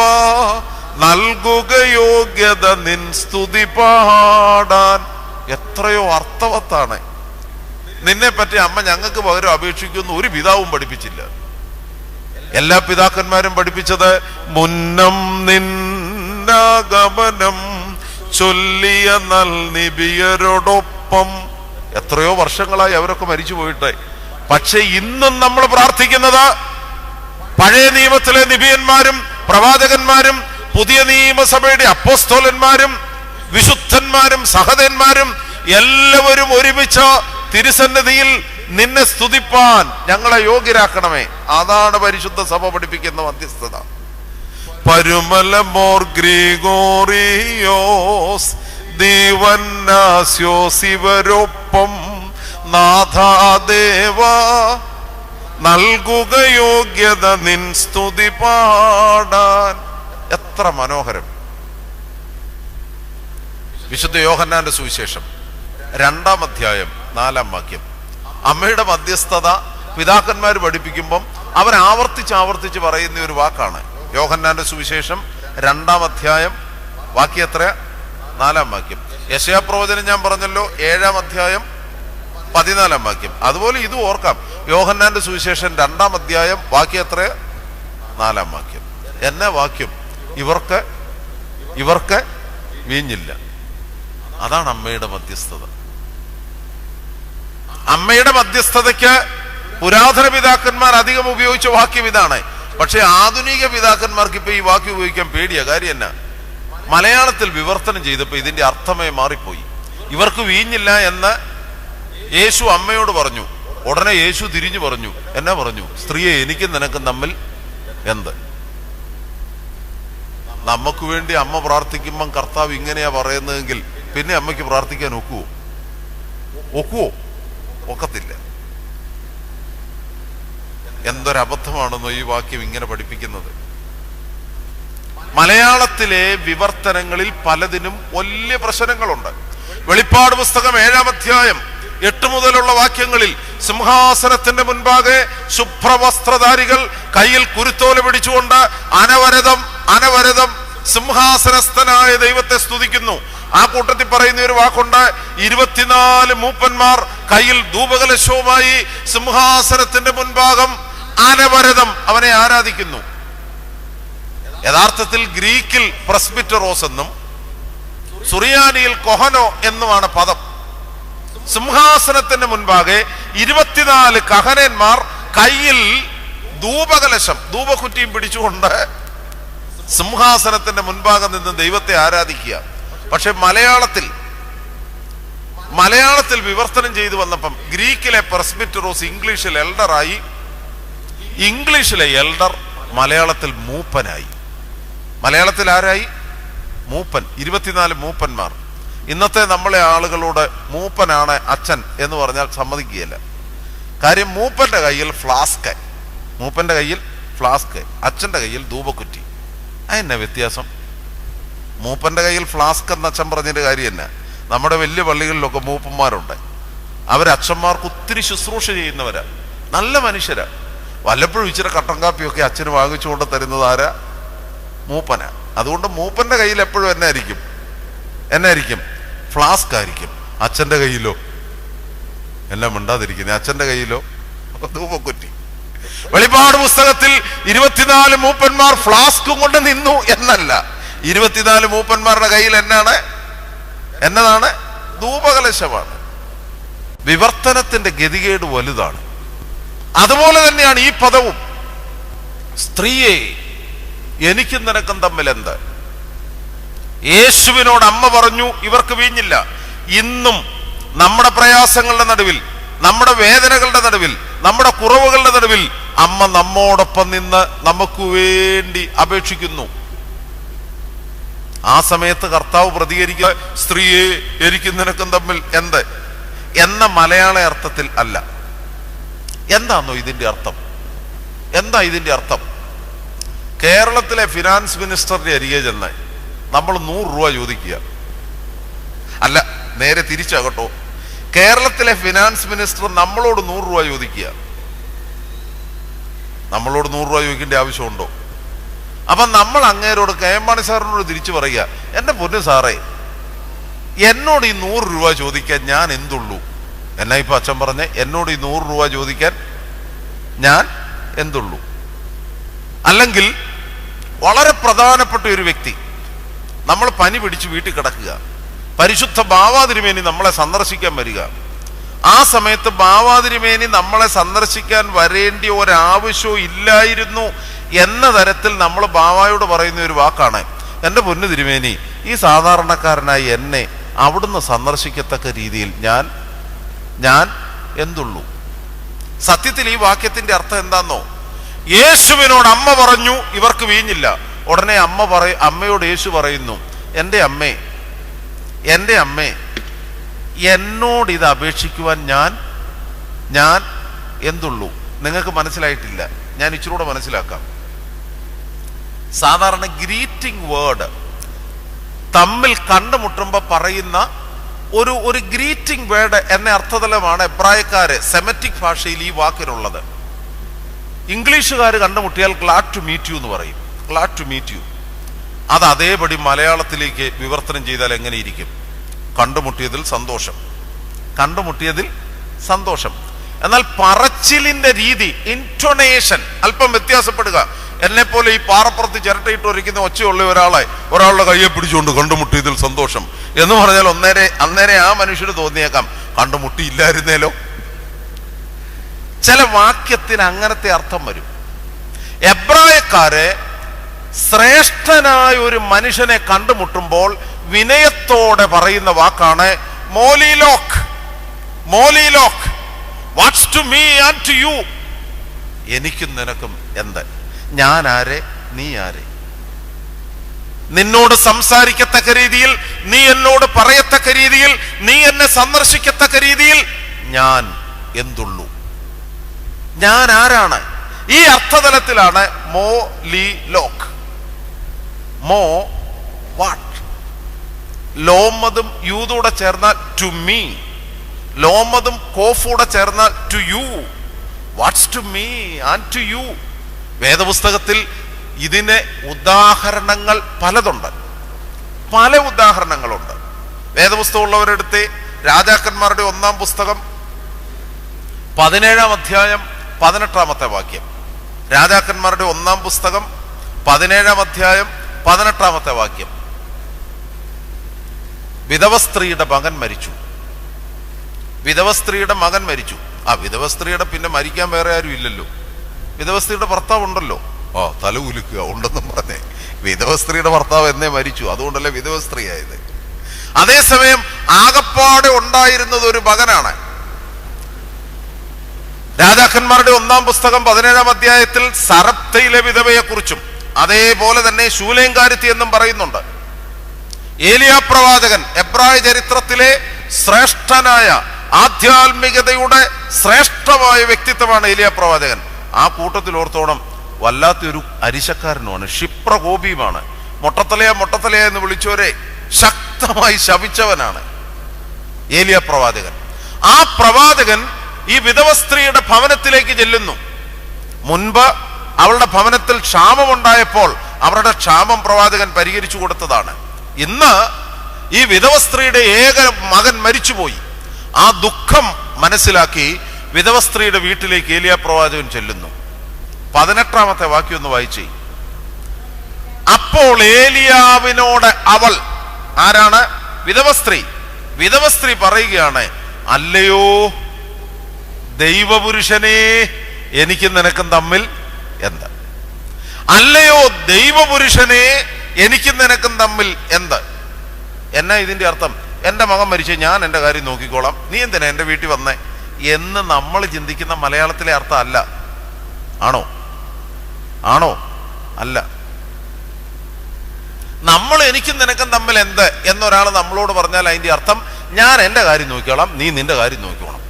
നൽകുക യോഗ്യത നിൻ സ്തുതി പാടാൻ. എത്രയോ അർത്ഥവത്താണ്. നിന്നെ പറ്റി അമ്മ ഞങ്ങൾക്ക് പകരം അപേക്ഷിക്കുന്നു ഒരു പിതാവും പഠിപ്പിച്ചില്ല. എല്ലാ പിതാക്കന്മാരും പഠിപ്പിച്ചത് മുന്നം നിന്നാഗമനം ചൊല്ലിയ നൽനിബിയരോടൊപ്പം. എത്രയോ വർഷങ്ങളായി അവരൊക്കെ മരിച്ചു പോയിട്ടെ. പക്ഷെ ഇന്നും നമ്മൾ പ്രാർത്ഥിക്കുന്നത് പഴയ നിയമത്തിലെ നിബിയന്മാരും പ്രവാചകന്മാരും പുതിയ നിയമസഭയുടെ അപ്പോസ്തലന്മാരും വിശുദ്ധന്മാരും സഹദന്മാരും എല്ലാവരും ഒരുമിച്ച് തിരുസന്നിധിയിൽ നിന്നെ സ്തുതിപ്പാൻ ഞങ്ങളെ യോഗ്യരാക്കണമേ. അതാണ് പരിശുദ്ധ സഭ പഠിപ്പിക്കുന്ന മധ്യസ്ഥത. പരുമലമോർ ഗ്രിഗോറിയോസ് ദീവന്നാസ്യോസ് ഇവരൊപ്പം നാഥാദേവ നൽകുക യോഗ്യത നിൻ സ്തുതി പാടാൻ. എത്ര മനോഹരം! വിശുദ്ധ യോഹന്നാന്റെ സുവിശേഷം 2-ാം അധ്യായം 4-ാം വാക്യം. അമ്മയുടെ മധ്യസ്ഥത പിതാക്കന്മാർ പഠിപ്പിക്കുമ്പം അവൻ ആവർത്തിച്ച് പറയുന്ന ഒരു വാക്കാണ്. യോഹന്നാന്റെ സുവിശേഷം 2-ാം അധ്യായം വാക്യം എത്രയാ? 4-ാം വാക്യം. യെശയ്യാ പ്രവചനം ഞാൻ പറഞ്ഞല്ലോ, 7-ാം അധ്യായം 14-ാം വാക്യം. അതുപോലെ ഇത് ഓർക്കാം. യോഹന്നാന്റെ സുവിശേഷം 2-ാം അധ്യായം വാക്യം എത്രയാ? 4-ാം വാക്യം. എന്നാ വാക്യം? ഇവർക്ക് വീഞ്ഞില്ല. അതാണ് അമ്മയുടെ മധ്യസ്ഥത. അമ്മയുടെ മധ്യസ്ഥതയ്ക്ക് പുരാതന പിതാക്കന്മാർ അധികം ഉപയോഗിച്ച വാക്യം ഇതാണ്. പക്ഷെ ആധുനിക പിതാക്കന്മാർക്ക് ഇപ്പൊ ഈ വാക്യം ഉപയോഗിക്കാൻ പേടിയാ. കാര്യം എന്നാ? മലയാളത്തിൽ വിവർത്തനം ചെയ്തപ്പോ ഇതിന്റെ അർത്ഥമേ മാറിപ്പോയി. ഇവർക്ക് വീഞ്ഞില്ല എന്ന് യേശു അമ്മയോട് പറഞ്ഞു. ഉടനെ യേശു തിരിഞ്ഞു പറഞ്ഞു. എന്നാ പറഞ്ഞു? സ്ത്രീയെ, എനിക്കും നിനക്കും തമ്മിൽ എന്ത്? നമുക്ക് വേണ്ടി അമ്മ പ്രാർത്ഥിക്കുമ്പം കർത്താവ് ഇങ്ങനെയാ പറയുന്നതെങ്കിൽ പിന്നെ അമ്മയ്ക്ക് പ്രാർത്ഥിക്കാൻ ഒക്കുവോ? ഒക്കത്തില്ല. എന്തൊരബദ്ധമാണെന്നോ ഈ വാക്യം ഇങ്ങനെ പഠിപ്പിക്കുന്നത്. മലയാളത്തിലെ വിവർത്തനങ്ങളിൽ പലതിനും വലിയ പ്രശ്നങ്ങളുണ്ട്. വെളിപ്പാട് പുസ്തകം 7-ാം അധ്യായം 8 മുതലുള്ള വാക്യങ്ങളിൽ സിംഹാസനത്തിന്റെ മുൻപാകെ ശുഭ്രവസ്ത്രധാരികൾ കയ്യിൽ കുരുത്തോല പിടിച്ചുകൊണ്ട് അനവരതം സിംഹാസനസ്ഥനായ ദൈവത്തെ സ്തുതിക്കുന്നു. ആ കൂട്ടത്തിൽ പറയുന്ന ഒരു വാക്കുണ്ട്, 24 മൂപ്പന്മാർ കയ്യിൽ ധൂപകലശവുമായി സിംഹാസനത്തിന്റെ മുൻഭാഗം അനവരതം അവനെ ആരാധിക്കുന്നു. യഥാർത്ഥത്തിൽ ഗ്രീക്കിൽ പ്രസ്ബിറ്ററോസ് എന്നും സുറിയാനിയിൽ കൊഹനോ എന്നുമാണ് പദം. സിംഹാസനത്തിന്റെ മുൻപാകെ 24 കഹനന്മാർ കയ്യിൽ ധൂപകുറ്റിയും പിടിച്ചുകൊണ്ട് സിംഹാസനത്തിന്റെ മുൻഭാഗം നിന്ന് ദൈവത്തെ ആരാധിക്കുക. പക്ഷെ മലയാളത്തിൽ വിവർത്തനം ചെയ്തു വന്നപ്പം ഗ്രീക്കിലെ പ്രസ്ബിറ്ററോസ് ഇംഗ്ലീഷിൽ എൽഡറായി, ഇംഗ്ലീഷിലെ എൽഡർ മലയാളത്തിൽ മൂപ്പനായി. മലയാളത്തിൽ ആരായി? മൂപ്പൻ. 24 മൂപ്പന്മാർ. ഇന്നത്തെ നമ്മളെ ആളുകളോട് മൂപ്പനാണ് അച്ഛൻ എന്ന് പറഞ്ഞാൽ സമ്മതിക്കുകയില്ല. കാര്യം മൂപ്പന്റെ കയ്യിൽ ഫ്ലാസ്ക്, അച്ഛന്റെ കയ്യിൽ ധൂപക്കുറ്റി. അതെന്നാ വ്യത്യാസം? മൂപ്പന്റെ കയ്യിൽ ഫ്ലാസ്ക് എന്ന അച്ഛൻ പറഞ്ഞതിന്റെ കാര്യം എന്നാ? നമ്മുടെ വലിയ പള്ളികളിലൊക്കെ മൂപ്പന്മാരുണ്ട്. അവരച്ഛന്മാർക്ക് ഒത്തിരി ശുശ്രൂഷ ചെയ്യുന്നവരാ, നല്ല മനുഷ്യരാ. വല്ലപ്പോഴും ഇച്ചിരി കട്ടൻ കാപ്പിയൊക്കെ അച്ഛന് വാങ്ങിച്ചുകൊണ്ട് തരുന്നത് ആരാ? മൂപ്പനാ. അതുകൊണ്ട് മൂപ്പന്റെ കയ്യിൽ എപ്പോഴും എന്നായിരിക്കും? ഫ്ലാസ്ക് ആയിരിക്കും. അച്ഛന്റെ കയ്യിലോ? എല്ലാം മിണ്ടാതിരിക്കുന്നത്. അച്ഛന്റെ കയ്യിലോ? ധൂപക്കുറ്റി. വെളിപ്പാട് പുസ്തകത്തിൽ 24 മൂപ്പന്മാർ ഫ്ലാസ്കും കൊണ്ട് നിന്നു എന്നല്ല, 24 മൂപ്പന്മാരുടെ കയ്യിൽ എന്നതാണ്? ധൂപകലശമാണ്. വിവർത്തനത്തിന്റെ ഗതികേട് വലുതാണ്. അതുപോലെ തന്നെയാണ് ഈ പദവും. സ്ത്രീയെ, എനിക്കും നിനക്കും തമ്മിൽ എന്ത്? യേശുവിനോട് അമ്മ പറഞ്ഞു ഇവർക്ക് വീഞ്ഞില്ല. ഇന്നും നമ്മുടെ പ്രയാസങ്ങളുടെ നടുവിൽ, നമ്മുടെ വേദനകളുടെ നടുവിൽ, നമ്മുടെ കുറവുകളുടെ നടുവിൽ അമ്മ നമ്മോടൊപ്പം നിന്ന് നമുക്ക് വേണ്ടി അപേക്ഷിക്കുന്നു. ആ സമയത്ത് കർത്താവ് പ്രതികരിക്കുക, സ്ത്രീയെ, എനിക്കും നിനക്കും തമ്മിൽ എന്ത് എന്ന മലയാള അർത്ഥത്തിൽ അല്ല. എന്താണോ ഇതിന്റെ അർത്ഥം? എന്താ ഇതിന്റെ അർത്ഥം? കേരളത്തിലെ ഫിനാൻസ് മിനിസ്റ്ററിന്റെ അരികെ ചെന്ന് നമ്മൾ 100 രൂപ ചോദിക്കുക. അല്ല, നേരെ തിരിച്ചാകട്ടോ. കേരളത്തിലെ ഫിനാൻസ് മിനിസ്റ്റർ നമ്മളോട് 100 രൂപ ചോദിക്കുക. നമ്മളോട് 100 രൂപ ചോദിക്കേണ്ട ആവശ്യമുണ്ടോ? അപ്പൊ നമ്മൾ അങ്ങേരോട്, കെ.എം. മാണി സാറിനോട് തിരിച്ചു പറയുക, എന്റെ പൊന്നു സാറേ, എന്നോട് ഈ 100 രൂപ ചോദിക്കാൻ ഞാൻ എന്തുള്ളൂ? എന്നാ ഇപ്പൊ അച്ഛൻ പറഞ്ഞ, എന്നോട് ഈ 100 രൂപ ചോദിക്കാൻ ഞാൻ എന്തുള്ളൂ? അല്ലെങ്കിൽ വളരെ പ്രധാനപ്പെട്ട ഒരു വ്യക്തി, നമ്മൾ പനി പിടിച്ച് വീട്ടിൽ കിടക്കുക, പരിശുദ്ധ ബാവാതിരുമേനി നമ്മളെ സന്ദർശിക്കാൻ വരിക. ആ സമയത്ത് ബാവാതിരുമേനി നമ്മളെ സന്ദർശിക്കാൻ വരേണ്ട ഒരാവശ്യവും ഇല്ലായിരുന്നു എന്ന തരത്തിൽ നമ്മൾ ബാവായോട് പറയുന്ന ഒരു വാക്കാണ്, എൻ്റെ പൊന്നു തിരുമേനി, ഈ സാധാരണക്കാരനായി എന്നെ അവിടുന്ന് സന്ദർശിക്കത്തക്ക രീതിയിൽ ഞാൻ എന്തുള്ളൂ? സത്യത്തിൽ ഈ വാക്യത്തിന്റെ അർത്ഥം എന്താന്നോ? യേശുവിനോട് അമ്മ പറഞ്ഞു ഇവർക്ക് വീഞ്ഞില്ല. ഉടനെ അമ്മയോട് യേശു പറയുന്നു, എൻ്റെ അമ്മേ, എന്നോട് ഇത് അപേക്ഷിക്കുവാൻ ഞാൻ എന്തുള്ളൂ? നിങ്ങൾക്ക് മനസ്സിലായിട്ടില്ല, ഞാൻ ഇച്ചിരൂടെ മനസ്സിലാക്കാം. സാധാരണ ഗ്രീറ്റിംഗ് വേർഡ് തമ്മിൽ കണ്ടുമുട്ടുമ്പോൾ പറയുന്ന ഒരു ഗ്രീറ്റിംഗ് വേർഡ് എന്ന അർത്ഥതലമാണ് എബ്രായക്കാര് സെമറ്റിക് ഭാഷയിൽ ഈ വാക്കിനുള്ളത്. ഇംഗ്ലീഷുകാർ കണ്ടുമുട്ടിയാൽ ഗ്ലാഡ് ടു മീറ്റ് യു എന്ന് പറയും. Glad to meet you. അത് അതേപടി മലയാളത്തിലേക്ക് വിവർത്തനം ചെയ്താൽ എങ്ങനെ ഇരിക്കും? കണ്ടുമുട്ടിയതിൽ സന്തോഷം, കണ്ടുമുട്ടിയതിൽ സന്തോഷം. എന്നാൽ പറച്ചിലിന്റെ രീതി, ഇൻറ്റോണേഷൻ അല്പം വ്യത്യാസപ്പെടുക. എന്നെ പോലെ ഈ പാറപ്പുറത്ത് ചിരട്ടയിട്ട് ഒരിക്കുന്ന ഒച്ചയുള്ള ഒരാളുടെ കയ്യെ പിടിച്ചുകൊണ്ട് കണ്ടുമുട്ടിയതിൽ സന്തോഷം എന്ന് പറഞ്ഞാൽ അന്നേരെ ആ മനുഷ്യന് തോന്നിയേക്കാം കണ്ടുമുട്ടിയില്ലായിരുന്നേലോ. ചില വാക്യത്തിന് അങ്ങനത്തെ അർത്ഥം വരും. എബ്രായക്കാരെ ശ്രേഷ്ഠനായ ഒരു മനുഷ്യനെ കണ്ടുമുട്ടുമ്പോൾ വിനയത്തോടെ പറയുന്ന വാക്കാണ് മോലിലോക്ക്. മോലിലോക്ക്, what's to me and to you. എനിക്കും നിനക്കും എന്ത്? ഞാൻ ആരെ, നീ ആരെ? നിന്നോട് സംസാരിക്കത്തക്ക രീതിയിൽ, നീ എന്നോട് പറയത്തക്ക രീതിയിൽ, നീ എന്നെ സന്ദർശിക്കത്തക്ക രീതിയിൽ ഞാൻ എന്തുള്ളൂ, ഞാൻ ആരാണ്? ഈ അർത്ഥതലത്തിലാണ് മോ ലി ലോക്ക്. മോ വാട്ട്? ലോമതും യൂതൂടെ ചേർന്നാൽ ടു മീ, ലോമതും കോഫൂടെ ചേർന്നാൽ to you. What's to me and to you. വേദപുസ്തകത്തിൽ ഇതിന് ഉദാഹരണങ്ങൾ പലതുണ്ട്, പല ഉദാഹരണങ്ങളുണ്ട്. വേദപുസ്തകം ഉള്ളവരെടുത്ത് രാജാക്കന്മാരുടെ 1-ാം പുസ്തകം 17-ാം അധ്യായം 18-ാമത്തെ വാക്യം. രാജാക്കന്മാരുടെ 1-ാം പുസ്തകം 17-ാം അധ്യായം 18-ാമത്തെ വാക്യം. വിധവ സ്ത്രീയുടെ മകൻ മരിച്ചു. വിധവ സ്ത്രീയുടെ മകൻ മരിച്ചു. ആ വിധവ സ്ത്രീയുടെ പിന്നെ മരിക്കാൻ വേറെ ആരും ഇല്ലല്ലോ. വിധവ സ്ത്രീയുടെ ഭർത്താവ് ഉണ്ടല്ലോ. തല ഉലുക്കുക ഉണ്ടെന്നും പറഞ്ഞേ. വിധവ സ്ത്രീയുടെ ഭർത്താവ് എന്നേ മരിച്ചു, അതുകൊണ്ടല്ലേ വിധവ സ്ത്രീ ആയത്. അതേസമയം ആകപ്പാടെ ഉണ്ടായിരുന്നത് ഒരു മകനാണ്. രാജാക്കന്മാരുടെ 1-ാം പുസ്തകം 17-ാം അധ്യായത്തിൽ സറപ്തയിലെ വിധവയെ കുറിച്ചും അതേപോലെ തന്നെ ശൂലേംകാരത്തി എന്നും പറയുന്നുണ്ട്. ഏലിയ പ്രവാചകൻ എബ്രായ ചരിത്രത്തിലെ ശ്രേഷ്ഠനായ ആധ്യാത്മികതയുടെ ശ്രേഷ്ഠമായ വ്യക്തിത്വമാണ് ഏലിയ പ്രവാചകൻ. ആ കൂട്ടത്തിൽ ഓർത്തോണം, വല്ലാത്തൊരു അരിശക്കാരനുമാണ്, ക്ഷിപ്രകോപിയുമാണ്. മൊട്ടത്തലയ എന്ന് വിളിച്ചവരെ ശക്തമായി ശപിച്ചവനാണ് ഏലിയ പ്രവാചകൻ. ആ പ്രവാചകൻ ഈ വിധവ സ്ത്രീയുടെ ഭവനത്തിലേക്ക് ചെല്ലുന്നു. മുൻപ് അവളുടെ ഭവനത്തിൽ ക്ഷാമമുണ്ടായപ്പോൾ അവരുടെ ക്ഷാമം പ്രവാചകൻ പരിഹരിച്ചു കൊടുത്തതാണ്. ഇന്ന് ഈ വിധവ സ്ത്രീയുടെ ഏക മകൻ മരിച്ചുപോയി. ആ ദുഃഖം മനസ്സിലാക്കി വിധവ സ്ത്രീയുടെ വീട്ടിലേക്ക് ഏലിയ പ്രവാചകൻ ചെല്ലുന്നു. 18-ാമത്തെ വാക്യം ഒന്ന് വായിച്ചേ. അപ്പോൾ ഏലിയാവിനോട് അവൾ, ആരാണ്? വിധവ സ്ത്രീ. വിധവ സ്ത്രീ പറയുകയാണ്, അല്ലയോ ദൈവപുരുഷനെ, എനിക്കും നിനക്കും തമ്മിൽ എന്ത്? അല്ലയോ ദൈവപുരുഷനെ, എനിക്കും നിനക്കും തമ്മിൽ എന്ത്? എന്നാ ഇതിന്റെ അർത്ഥം? എന്റെ മകൻ മരിച്ചു, ഞാൻ എന്റെ കാര്യം നോക്കിക്കോളാം, നീ എന്തിനാ എന്റെ വീട്ടിൽ വന്നേ എന്ന് നമ്മൾ ചിന്തിക്കുന്ന മലയാളത്തിലെ അർത്ഥം അല്ല. ആണോ? ആണോ? അല്ല. നമ്മൾ എനിക്കും നിനക്കും തമ്മിൽ എന്ത് എന്നൊരാൾ നമ്മളോട് പറഞ്ഞാൽ അതിന്റെ അർത്ഥം ഞാൻ എന്റെ കാര്യം നോക്കിക്കോളാം, നീ നിന്റെ കാര്യം നോക്കിക്കോണം.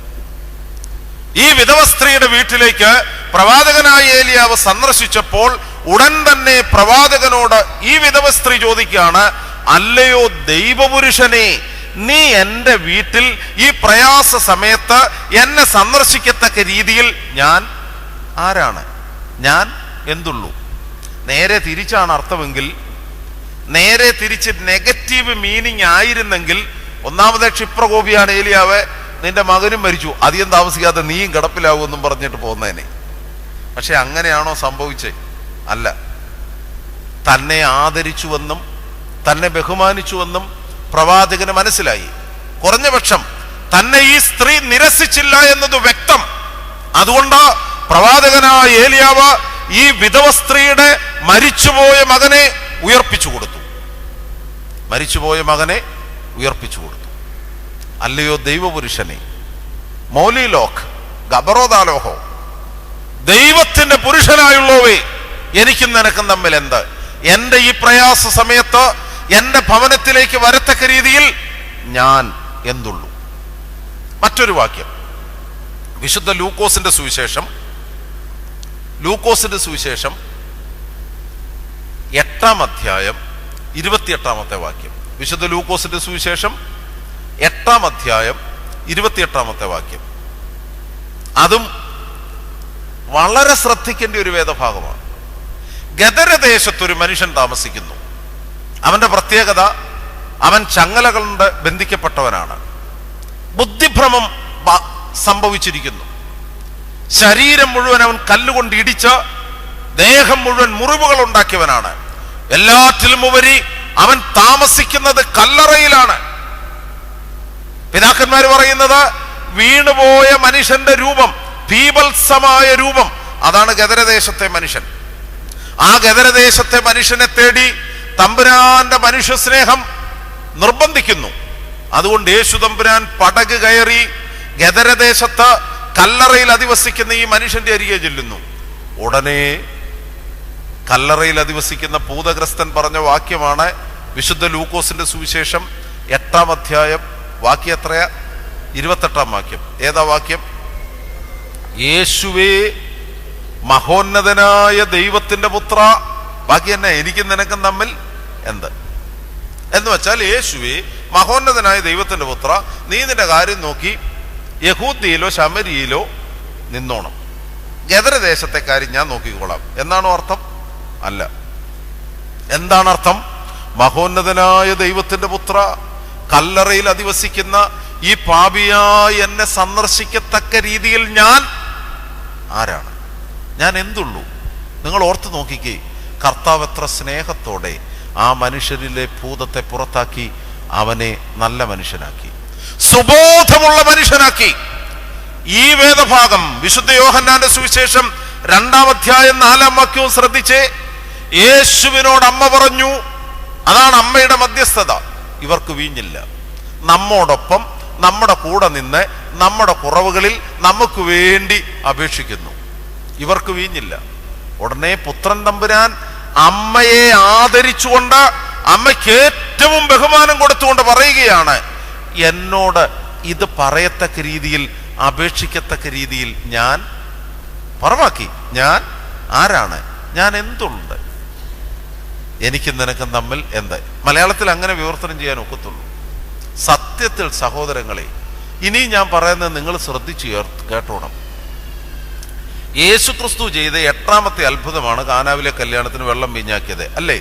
ഈ വിധവ സ്ത്രീയുടെ വീട്ടിലേക്ക് പ്രവാചകനായ ഏലിയാവ് സന്ദർശിച്ചപ്പോൾ ഉടൻ തന്നെ പ്രവാചകനോട് ഈ വിധവ സ്ത്രീ ചോദിക്കുകയാണ്, അല്ലയോ ദൈവപുരുഷനെ, നീ എന്റെ വീട്ടിൽ ഈ പ്രയാസ സമയത്ത് എന്നെ സന്ദർശിക്കത്തക്ക രീതിയിൽ ഞാൻ ആരാണ്, ഞാൻ എന്തുള്ളൂ? നേരെ തിരിച്ചാണ് അർത്ഥമെങ്കിൽ, നേരെ തിരിച്ച് നെഗറ്റീവ് മീനിങ് ആയിരുന്നെങ്കിൽ, ഒന്നാമത്തെ ക്ഷിപ്രകോപിയാണ് ഏലിയാവ്, നിന്റെ മകനും മരിച്ചു, അധികം താമസിക്കാതെ നീയും കിടപ്പിലാവുമെന്നും പറഞ്ഞിട്ട് പോകുന്നതിനെ. പക്ഷെ അങ്ങനെയാണോ സംഭവിച്ചേ? അല്ല. തന്നെ ആദരിച്ചുവെന്നും തന്നെ ബഹുമാനിച്ചുവെന്നും പ്രവാചകന് മനസ്സിലായി. കുറഞ്ഞപക്ഷം തന്നെ ഈ സ്ത്രീ നിരസിച്ചില്ല എന്നത് വ്യക്തം. അതുകൊണ്ട് പ്രവാചകനായ ഏലിയാവ് ഈ വിധവ സ്ത്രീയുടെ മരിച്ചുപോയ മകനെ ഉയർപ്പിച്ചു കൊടുത്തു. മരിച്ചുപോയ മകനെ ഉയർപ്പിച്ചു കൊടുത്തു. അല്ലയോ ദൈവപുരുഷനെ, മോലിലോക് ഗബറോദാലോഹോ, ദൈവത്തിന്റെ പുരുഷനായുള്ളവേ, എനിക്കും നിനക്കും തമ്മിൽ എന്ത്? എന്റെ ഈ പ്രയാസ സമയത്ത് എന്റെ ഭവനത്തിലേക്ക് വരത്തക്ക രീതിയിൽ ഞാൻ എന്തുള്ളൂ? മറ്റൊരു വാക്യം, വിശുദ്ധ ലൂക്കോസിന്റെ സുവിശേഷം ലൂക്കോസിന്റെ സുവിശേഷം 8-ാം അധ്യായം 28-ാമത്തെ വാക്യം. വിശുദ്ധ ലൂക്കോസിന്റെ സുവിശേഷം 8-ാം അധ്യായം 28-ാമത്തെ വാക്യം. അതും വളരെ ശ്രദ്ധിക്കേണ്ട ഒരു വേദഭാഗമാണ്. ഗദരദേശത്തൊരു മനുഷ്യൻ താമസിക്കുന്നു. അവന്റെ പ്രത്യേകത, അവൻ ചങ്ങലകൾ കൊണ്ട് ബന്ധിക്കപ്പെട്ടവനാണ്. ബുദ്ധിഭ്രമം സംഭവിച്ചിരിക്കുന്നു. ശരീരം മുഴുവൻ അവൻ കല്ലുകൊണ്ട് ഇടിച്ച് ദേഹം മുഴുവൻ മുറിവുകൾ ഉണ്ടാക്കിയവനാണ്. എല്ലാറ്റിലും ഉപരി അവൻ താമസിക്കുന്നത് കല്ലറയിലാണ്. പിതാക്കന്മാർ പറയുന്നത് വീണുപോയ മനുഷ്യന്റെ രൂപം, ഭീഭത്സമായ രൂപം, അതാണ് ഗദരദേശത്തെ മനുഷ്യൻ. ആ ഗദരദേശത്തെ മനുഷ്യനെ തേടി തമ്പുരാന്റെ മനുഷ്യ സ്നേഹം നിർബന്ധിക്കുന്നു. അതുകൊണ്ട് യേശു തമ്പുരാൻ പടക് കയറി ഗദരദേശത്ത് കല്ലറയിൽ അധിവസിക്കുന്ന ഈ മനുഷ്യന്റെ അരികെ ചെല്ലുന്നു. ഉടനെ കല്ലറയിൽ അധിവസിക്കുന്ന ഭൂതഗ്രസ്തൻ പറഞ്ഞ വാക്യമാണ് വിശുദ്ധ ലൂക്കോസിന്റെ സുവിശേഷം 8-ാം അധ്യായം വാക്യം എത്രയാ? 28-ാം വാക്യം. ഏതാ വാക്യം? യേശുവേ മഹോന്നതനായ ദൈവത്തിന്റെ പുത്ര. ബാക്കി തന്നെ എനിക്കും നിനക്കും തമ്മിൽ എന്ത് എന്ന് വെച്ചാൽ, യേശുവേ മഹോന്നതനായ ദൈവത്തിന്റെ പുത്ര, നീ നിന്റെ കാര്യം നോക്കി യഹൂദിയിലോ ശമരിയിലോ നിന്നോണം, ഗദരദേശത്തെ കാര്യം ഞാൻ നോക്കിക്കോളാം എന്നാണോ അർത്ഥം? അല്ല. എന്താണ് അർത്ഥം? മഹോന്നതനായ ദൈവത്തിന്റെ പുത്ര, കല്ലറയിൽ അധിവസിക്കുന്ന ഈ പാപിയായി എന്നെ സന്ദർശിക്കത്തക്ക രീതിയിൽ ഞാൻ ആരാണ്? ഞാൻ എന്തുള്ളൂ? നിങ്ങൾ ഓർത്തു നോക്കിക്കേ, കർത്താവ് എത്ര സ്നേഹത്തോടെ ആ മനുഷ്യരിലെ ഭൂതത്തെ പുറത്താക്കി അവനെ നല്ല മനുഷ്യനാക്കി, സുബോധമുള്ള മനുഷ്യനാക്കി. ഈ വേദഭാഗം വിശുദ്ധ യോഹന്നാന്റെ സുവിശേഷം 2-ാം അധ്യായം 4-ാം വാക്യവും ശ്രദ്ധിച്ചേ. യേശുവിനോട് അമ്മ പറഞ്ഞു, അതാണ് അമ്മയുടെ മധ്യസ്ഥത, ഇവർക്ക് വീഞ്ഞില്ല. നമ്മോടൊപ്പം നമ്മുടെ കൂടെ നിന്ന് നമ്മുടെ കുറവുകളിൽ നമുക്ക് വേണ്ടി അപേക്ഷിക്കുന്നു. ഇവർക്ക് വീഞ്ഞില്ല. ഉടനെ പുത്രൻ തമ്പുരാൻ അമ്മയെ ആദരിച്ചുകൊണ്ട്, അമ്മയ്ക്ക് ഏറ്റവും ബഹുമാനം കൊടുത്തുകൊണ്ട് പറയുകയാണ്, എന്നോട് ഇത് പറയത്തക്ക രീതിയിൽ, അപേക്ഷിക്കത്തക്ക രീതിയിൽ ഞാൻ പറവാക്കി. ഞാൻ ആരാണ്? ഞാൻ എന്തുണ്ട്? എനിക്കും നിനക്കും തമ്മിൽ എന്ത്? മലയാളത്തിൽ അങ്ങനെ വിവർത്തനം ചെയ്യാൻ ഒക്കത്തുള്ളൂ. സത്യത്തിൽ സഹോദരങ്ങളെ, ഇനി ഞാൻ പറയുന്നത് നിങ്ങൾ ശ്രദ്ധിച്ചു കേട്ടോണം. യേശു ക്രിസ്തു ചെയ്ത 8-ാമത്തെ അത്ഭുതമാണ് കാനാവിലെ കല്യാണത്തിന് വെള്ളം വീഞ്ഞാക്കിയത്, അല്ലേ?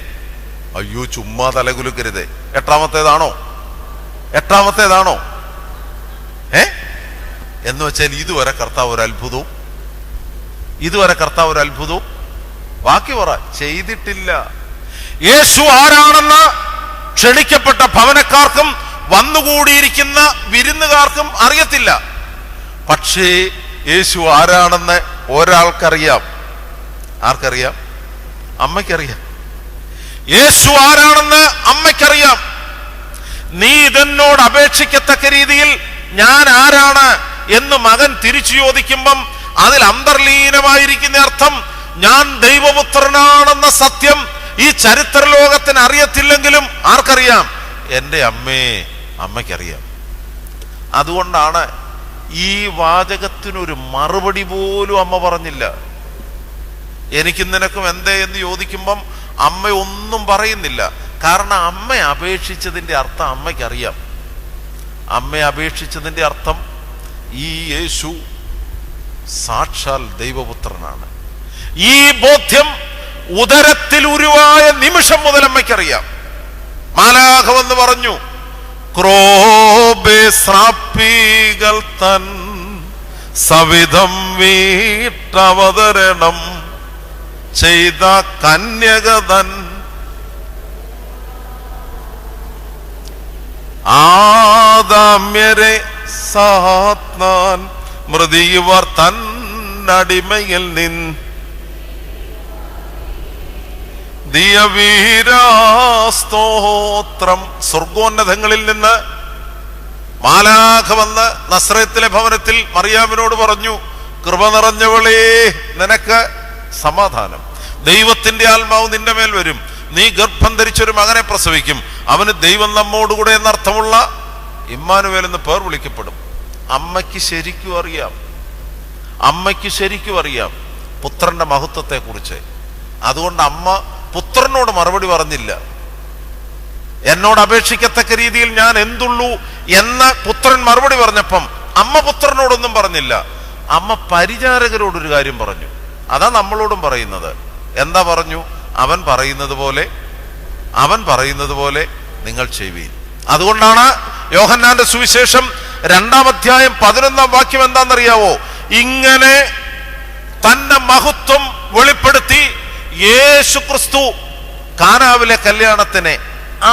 അയ്യോ, ചുമ്മാ തലകുലുക്കരുത്. 8-ാമത്തേതാണോ? 8-ാമത്തേതാണോ? എന്ന് വെച്ചാൽ ഇതുവരെ കർത്താവ് ഒരു അത്ഭുതവും ബാക്കി പറ ചെയ്തിട്ടില്ല. യേശു ആരാണെന്ന് ക്ഷണിക്കപ്പെട്ട ഭവനക്കാർക്കും വന്നുകൂടിയിരിക്കുന്ന വിരുന്നുകാർക്കും അറിയത്തില്ല. പക്ഷേ യേശു ആരാണെന്ന് ഒരാൾക്കറിയാം. ആർക്കറിയാം? അമ്മയ്ക്കറിയാം. യേശു ആരാണെന്ന് അമ്മയ്ക്കറിയാം. നീ ഇതെന്നോട് അപേക്ഷിക്കത്തക്ക രീതിയിൽ ഞാൻ ആരാണ് എന്ന് മകൻ തിരിച്ചു ചോദിക്കുമ്പം അതിൽ അന്തർലീനമായിരിക്കുന്ന അർത്ഥം, ഞാൻ ദൈവപുത്രനാണെന്ന സത്യം ഈ ചരിത്ര ലോകത്തിന് അറിയത്തില്ലെങ്കിലും ആർക്കറിയാം? എൻ്റെ അമ്മയ്ക്കറിയാം. അതുകൊണ്ടാണ് ഈ വാചകത്തിനൊരു മറുപടി പോലും അമ്മ പറഞ്ഞില്ല. എനിക്കും നിനക്കും എന്തേ എന്ന് ചോദിക്കുമ്പം അമ്മ ഒന്നും പറയുന്നില്ല. കാരണം അമ്മ അപേക്ഷിച്ചതിൻ്റെ അർത്ഥം അമ്മയ്ക്കറിയാം. അമ്മ അപേക്ഷിച്ചതിൻ്റെ അർത്ഥം ഈ യേശു സാക്ഷാൽ ദൈവപുത്രനാണ്. ഈ ബോധ്യം ഉദരത്തിൽ ഉരുവായ നിമിഷം മുതൽ അമ്മയ്ക്കറിയാം. മാലാഖ വന്ന് പറഞ്ഞു, ക്രോബേ ശ്രാപ്പികൾ തൻ സവിധം വീട്ടവതരണം ചെയ്ത കന്യകതൻ ആദാമ്യരെ സാത്മാൻ മൃതിയുവർ തന്നടിമയിൽ ദിയവീരാസ്തോത്രം. സ്വർഗോന്നതങ്ങളിൽ നിന്ന് മാലാഖ വന്ന് നസ്രത്തിലെ ഭവനത്തിൽ മറിയാമിനോട് പറഞ്ഞു, കൃപ നിറഞ്ഞവളേ, നിനക്ക് സമാധാനം, ദൈവത്തിന്റെ ആത്മാവ് നിന്റെ മേൽ വരും, നീ ഗർഭം ധരിച്ചൊരു മകനെ പ്രസവിക്കും, അവന് ദൈവം നമ്മോടുകൂടെ എന്നർത്ഥമുള്ള ഇമ്മാനുവേൽ എന്ന് പേർ വിളിക്കപ്പെടും. അമ്മയ്ക്ക് ശരിക്കും അറിയാം. പുത്രന്റെ മഹത്വത്തെക്കുറിച്ച്. അതുകൊണ്ട് അമ്മ പുത്രനോട് മറുപടി പറഞ്ഞില്ല. എന്നോട് അപേക്ഷിക്കത്തക്ക രീതിയിൽ ഞാൻ എന്തുള്ളൂ എന്ന് പുത്രൻ മറുപടി പറഞ്ഞപ്പം അമ്മ പുത്രനോടൊന്നും പറഞ്ഞില്ല. അമ്മ പരിചാരകരോടൊരു കാര്യം പറഞ്ഞു. അതാ നമ്മളോടും പറയുന്നത്. എന്താ പറഞ്ഞു? അവൻ പറയുന്നത് പോലെ നിങ്ങൾ ചെയ്യുവീൻ. അതുകൊണ്ടാണ് യോഹന്നാന്റെ സുവിശേഷം 2-ാം അധ്യായം 11-ാം വാക്യം എന്താണെന്നറിയാവോ? ഇങ്ങനെ തന്റെ മഹത്വം വെളിപ്പെടുത്തി യേശു ക്രിസ്തു കാനാവിലെ കല്യാണത്തിന്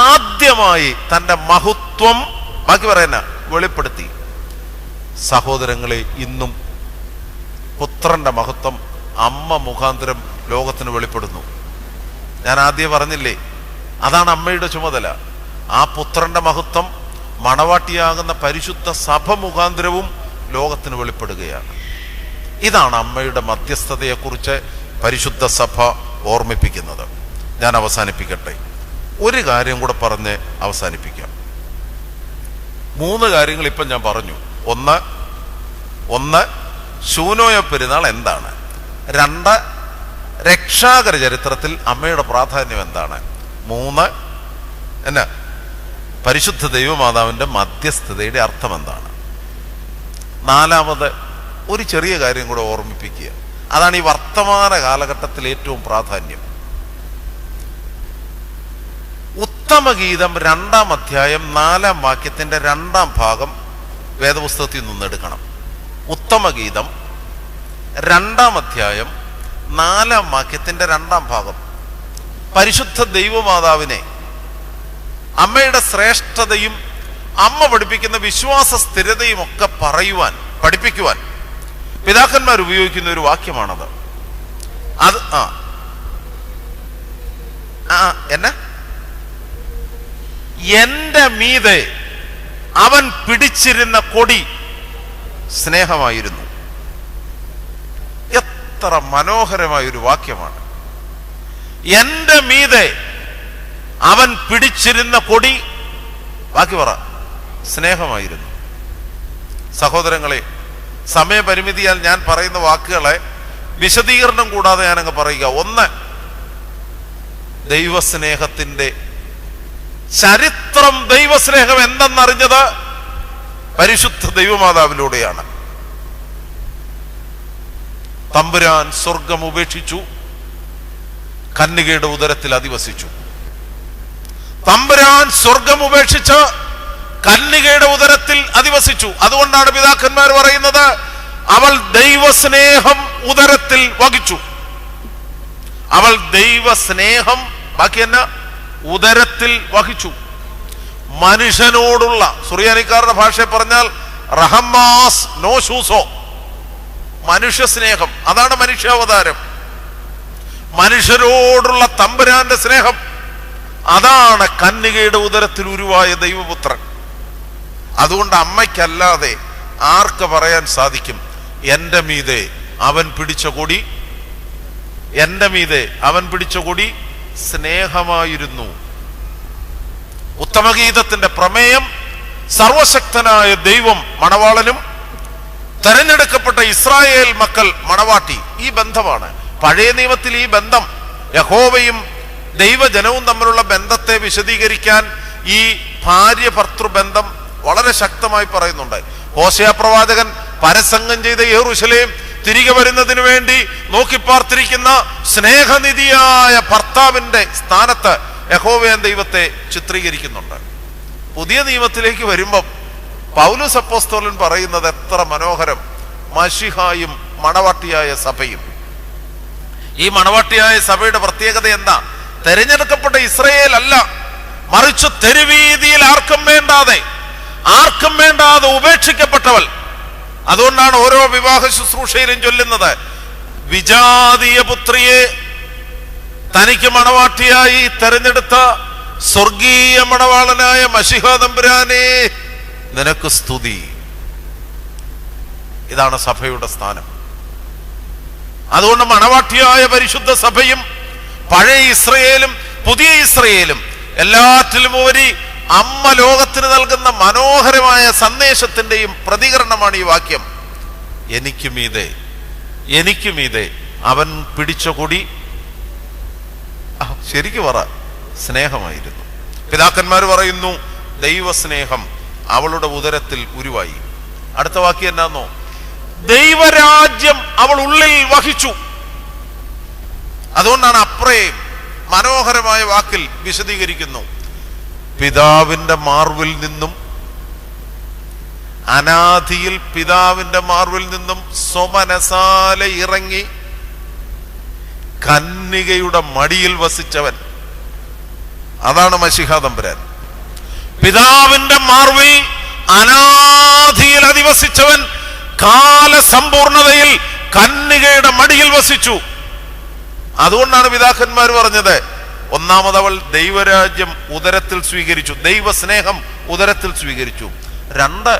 ആദ്യമായി തന്റെ മഹത്വം ബാക്കി പറയുന്ന വെളിപ്പെടുത്തി. സഹോദരങ്ങളെ, ഇന്നും പുത്രന്റെ മഹത്വം അമ്മ മുഖാന്തരം ലോകത്തിന് വെളിപ്പെടുന്നു. ഞാൻ ആദ്യം പറഞ്ഞില്ലേ, അതാണ് അമ്മയുടെ ചുമതല. ആ പുത്രന്റെ മഹത്വം മണവാട്ടിയാകുന്ന പരിശുദ്ധ സഭ മുഖാന്തരവും ലോകത്തിന് വെളിപ്പെടുകയാണ്. ഇതാണ് അമ്മയുടെ മധ്യസ്ഥതയെക്കുറിച്ച് പരിശുദ്ധ സഭ ഓർമ്മിപ്പിക്കുന്നത്. ഞാൻ അവസാനിപ്പിക്കട്ടെ. ഒരു കാര്യം കൂടെ പറഞ്ഞ് അവസാനിപ്പിക്കാം. 3 കാര്യങ്ങൾ ഇപ്പം ഞാൻ പറഞ്ഞു. ഒന്ന് ശൂനോയ പെരുന്നാൾ എന്താണ്? 2 രക്ഷാകര ചരിത്രത്തിൽ അമ്മയുടെ പ്രാധാന്യം എന്താണ്? 3 പരിശുദ്ധ ദൈവമാതാവിന്റെ മധ്യസ്ഥതയുടെ അർത്ഥം എന്താണ്? 4 ഒരു ചെറിയ കാര്യം കൂടെ ഓർമ്മിപ്പിക്കുക. അതാണ് ഈ വർത്തമാന കാലഘട്ടത്തിൽ ഏറ്റവും പ്രാധാന്യം. ഉത്തമഗീതം 2-ാം അധ്യായം 4-ാം വാക്യത്തിന്റെ 2-ാം ഭാഗം വേദപുസ്തകത്തിൽ നിന്നെടുക്കണം. ഉത്തമഗീതം 2-ാം അധ്യായം 4-ാം വാക്യത്തിന്റെ 2-ാം ഭാഗം പരിശുദ്ധ ദൈവമാതാവിനെ, അമ്മയുടെ ശ്രേഷ്ഠതയും അമ്മ പഠിപ്പിക്കുന്ന വിശ്വാസ സ്ഥിരതയും ഒക്കെ പഠിപ്പിക്കുവാൻ പിതാക്കന്മാർ ഉപയോഗിക്കുന്ന ഒരു വാക്യമാണത്. എന്റെ മീതെ അവൻ പിടിച്ചിരുന്ന കൊടി സ്നേഹമായിരുന്നു. എത്ര മനോഹരമായൊരു വാക്യമാണ്. എന്റെ മീതെ അവൻ പിടിച്ചിരുന്ന കൊടി, ബാക്കി പറ, സ്നേഹമായിരുന്നു. സഹോദരങ്ങളെ, സമയപരിമിതിയാൽ ഞാൻ പറയുന്ന വാക്കുകളെ വിശദീകരണം കൂടാതെ ഞാനങ്ങ് പറയുക. 1, ദൈവസ്നേഹത്തിന്റെ ചരിത്രം, ദൈവസ്നേഹം എന്തെന്നറിഞ്ഞത് പരിശുദ്ധ ദൈവമാതാവിലൂടെയാണ്. തമ്പുരാൻ സ്വർഗം ഉപേക്ഷിച്ചു, കന്യകയുടെ ഉദരത്തിൽ അധിവസിച്ചു. തമ്പുരാൻ സ്വർഗം ഉപേക്ഷിച്ച് കന്യകയുടെ ഉദരത്തിൽ അധിവസിച്ചു. അതുകൊണ്ടാണ് പിതാക്കന്മാർ പറയുന്നത്, അവൾ ദൈവസ്നേഹം ഉദരത്തിൽ വഹിച്ചു. അവൾ ദൈവസ്നേഹം ബാക്കി തന്നെ ഉദരത്തിൽ വഹിച്ചു. മനുഷ്യനോടുള്ള, സുറിയാനിക്കാരുടെ ഭാഷയിൽ പറഞ്ഞാൽ റഹമാസ് നോഷൂസോ, മനുഷ്യ സ്നേഹം. അതാണ് മനുഷ്യാവതാരം. മനുഷ്യരോടുള്ള തമ്പുരാന്റെ സ്നേഹം, അതാണ് കന്യകയുടെ ഉദരത്തിൽ ഉരുവായ ദൈവപുത്രൻ. അതുകൊണ്ട് അമ്മയ്ക്കല്ലാതെ ആർക്ക് പറയാൻ സാധിക്കും, എന്റെ മീതെ അവൻ പിടിച്ച കൊടി, എന്റെ മീതെ അവൻ പിടിച്ച കൊടി സ്നേഹമായിരുന്നു. ഉത്തമഗീതത്തിന്റെ പ്രമേയം സർവശക്തനായ ദൈവം മണവാളനും തെരഞ്ഞെടുക്കപ്പെട്ട ഇസ്രായേൽ മക്കൾ മണവാട്ടി. ഈ ബന്ധമാണ്. പഴയ നിയമത്തിൽ ഈ ബന്ധം, യഹോവയും ദൈവജനവും തമ്മിലുള്ള ബന്ധത്തെ വിശദീകരിക്കാൻ ഈ ഭാര്യ ഭർത്തൃബന്ധം വളരെ ശക്തമായി പറയുന്നുണ്ട്. ഹോശേയ പ്രവാചകൻ പരസംഗം ചെയ്ത യെരൂശലേം തിരികെ വരുന്നതിന് വേണ്ടി നോക്കിപ്പാർത്തിരിക്കുന്ന സ്നേഹനിധിയായ ഭർത്താവിന്റെ സ്ഥാനത്ത് യഹോവയായ ദൈവത്തെ ചിത്രീകരിക്കുന്നുണ്ട്. പുതിയ നിയമത്തിലേക്ക് വരുമ്പം പൗലോസ് അപ്പോസ്തലൻ പറയുന്നത് എത്ര മനോഹരം. മശിഹായും മണവാട്ടിയായ സഭയും. ഈ മണവാട്ടിയായ സഭയുടെ പ്രത്യേകത എന്താ? തെരഞ്ഞെടുക്കപ്പെട്ട ഇസ്രായേൽ അല്ല, മറിച്ച് തെരുവീതിയിൽ ആർക്കും വേണ്ടാതെ ഉപേക്ഷിക്കപ്പെട്ടവൾ. അതുകൊണ്ടാണ് ഓരോ വിവാഹ ശുശ്രൂഷയിലും ചൊല്ലുന്നത്, വിജാതീയ പുത്രിയെ തനിക്ക് മണവാട്ടിയായി തെരഞ്ഞെടുത്ത സ്വർഗീയ മണവാളനായ മശിഹാ തമ്പുരാനെ നിനക്ക് സ്തുതി. ഇതാണ് സഭയുടെ സ്ഥാനം. അതുകൊണ്ട് മണവാട്ടിയായ പരിശുദ്ധ സഭയും പഴയ ഇസ്രയേലും പുതിയ ഇസ്രയേലും എല്ലാറ്റിലും ഉപരി അമ്മ ലോകത്തിന് നൽകുന്ന മനോഹരമായ സന്ദേശത്തിന്റെയും പ്രതികരണമാണ് ഈ വാക്യം. എനിക്ക് മീതെ അവൻ പിടിച്ച കൊടി ശരിക്കു പറ സ്നേഹമായിരുന്നു. പിതാക്കന്മാർ പറയുന്നു ദൈവസ്നേഹം അവളുടെ ഉദരത്തിൽ ഉരുവായി. അടുത്ത വാക്യം എന്നാന്നോ? ദൈവരാജ്യം അവൾ ഉള്ളിൽ വഹിച്ചു. അതുകൊണ്ടാണ് അപ്രേം മനോഹരമായ വാക്കിൽ വിശദീകരിക്കുന്നു. പിതാവിന്റെ മാർവിൽ നിന്നും, അനാദിയിൽ പിതാവിന്റെ മാർവിൽ നിന്നും സ്വമനസാലെ ഇറങ്ങി കന്യകയുടെ മടിയിൽ വസിച്ചവൻ, അതാണ് മശിഹ തമ്പുരാൻ. പിതാവിന്റെ മാർവിൽ അനാദിയിൽ അധിവസിച്ചവൻ കാലസമ്പൂർണതയിൽ കന്യകയുടെ മടിയിൽ വസിച്ചു. അതുകൊണ്ടാണ് പിതാക്കന്മാർ പറഞ്ഞത്, ഒന്നാമത് അവൾ ദൈവരാജ്യം ഉദരത്തിൽ സ്വീകരിച്ചു, ദൈവസ്നേഹം ഉദരത്തിൽ സ്വീകരിച്ചു. രണ്ട്,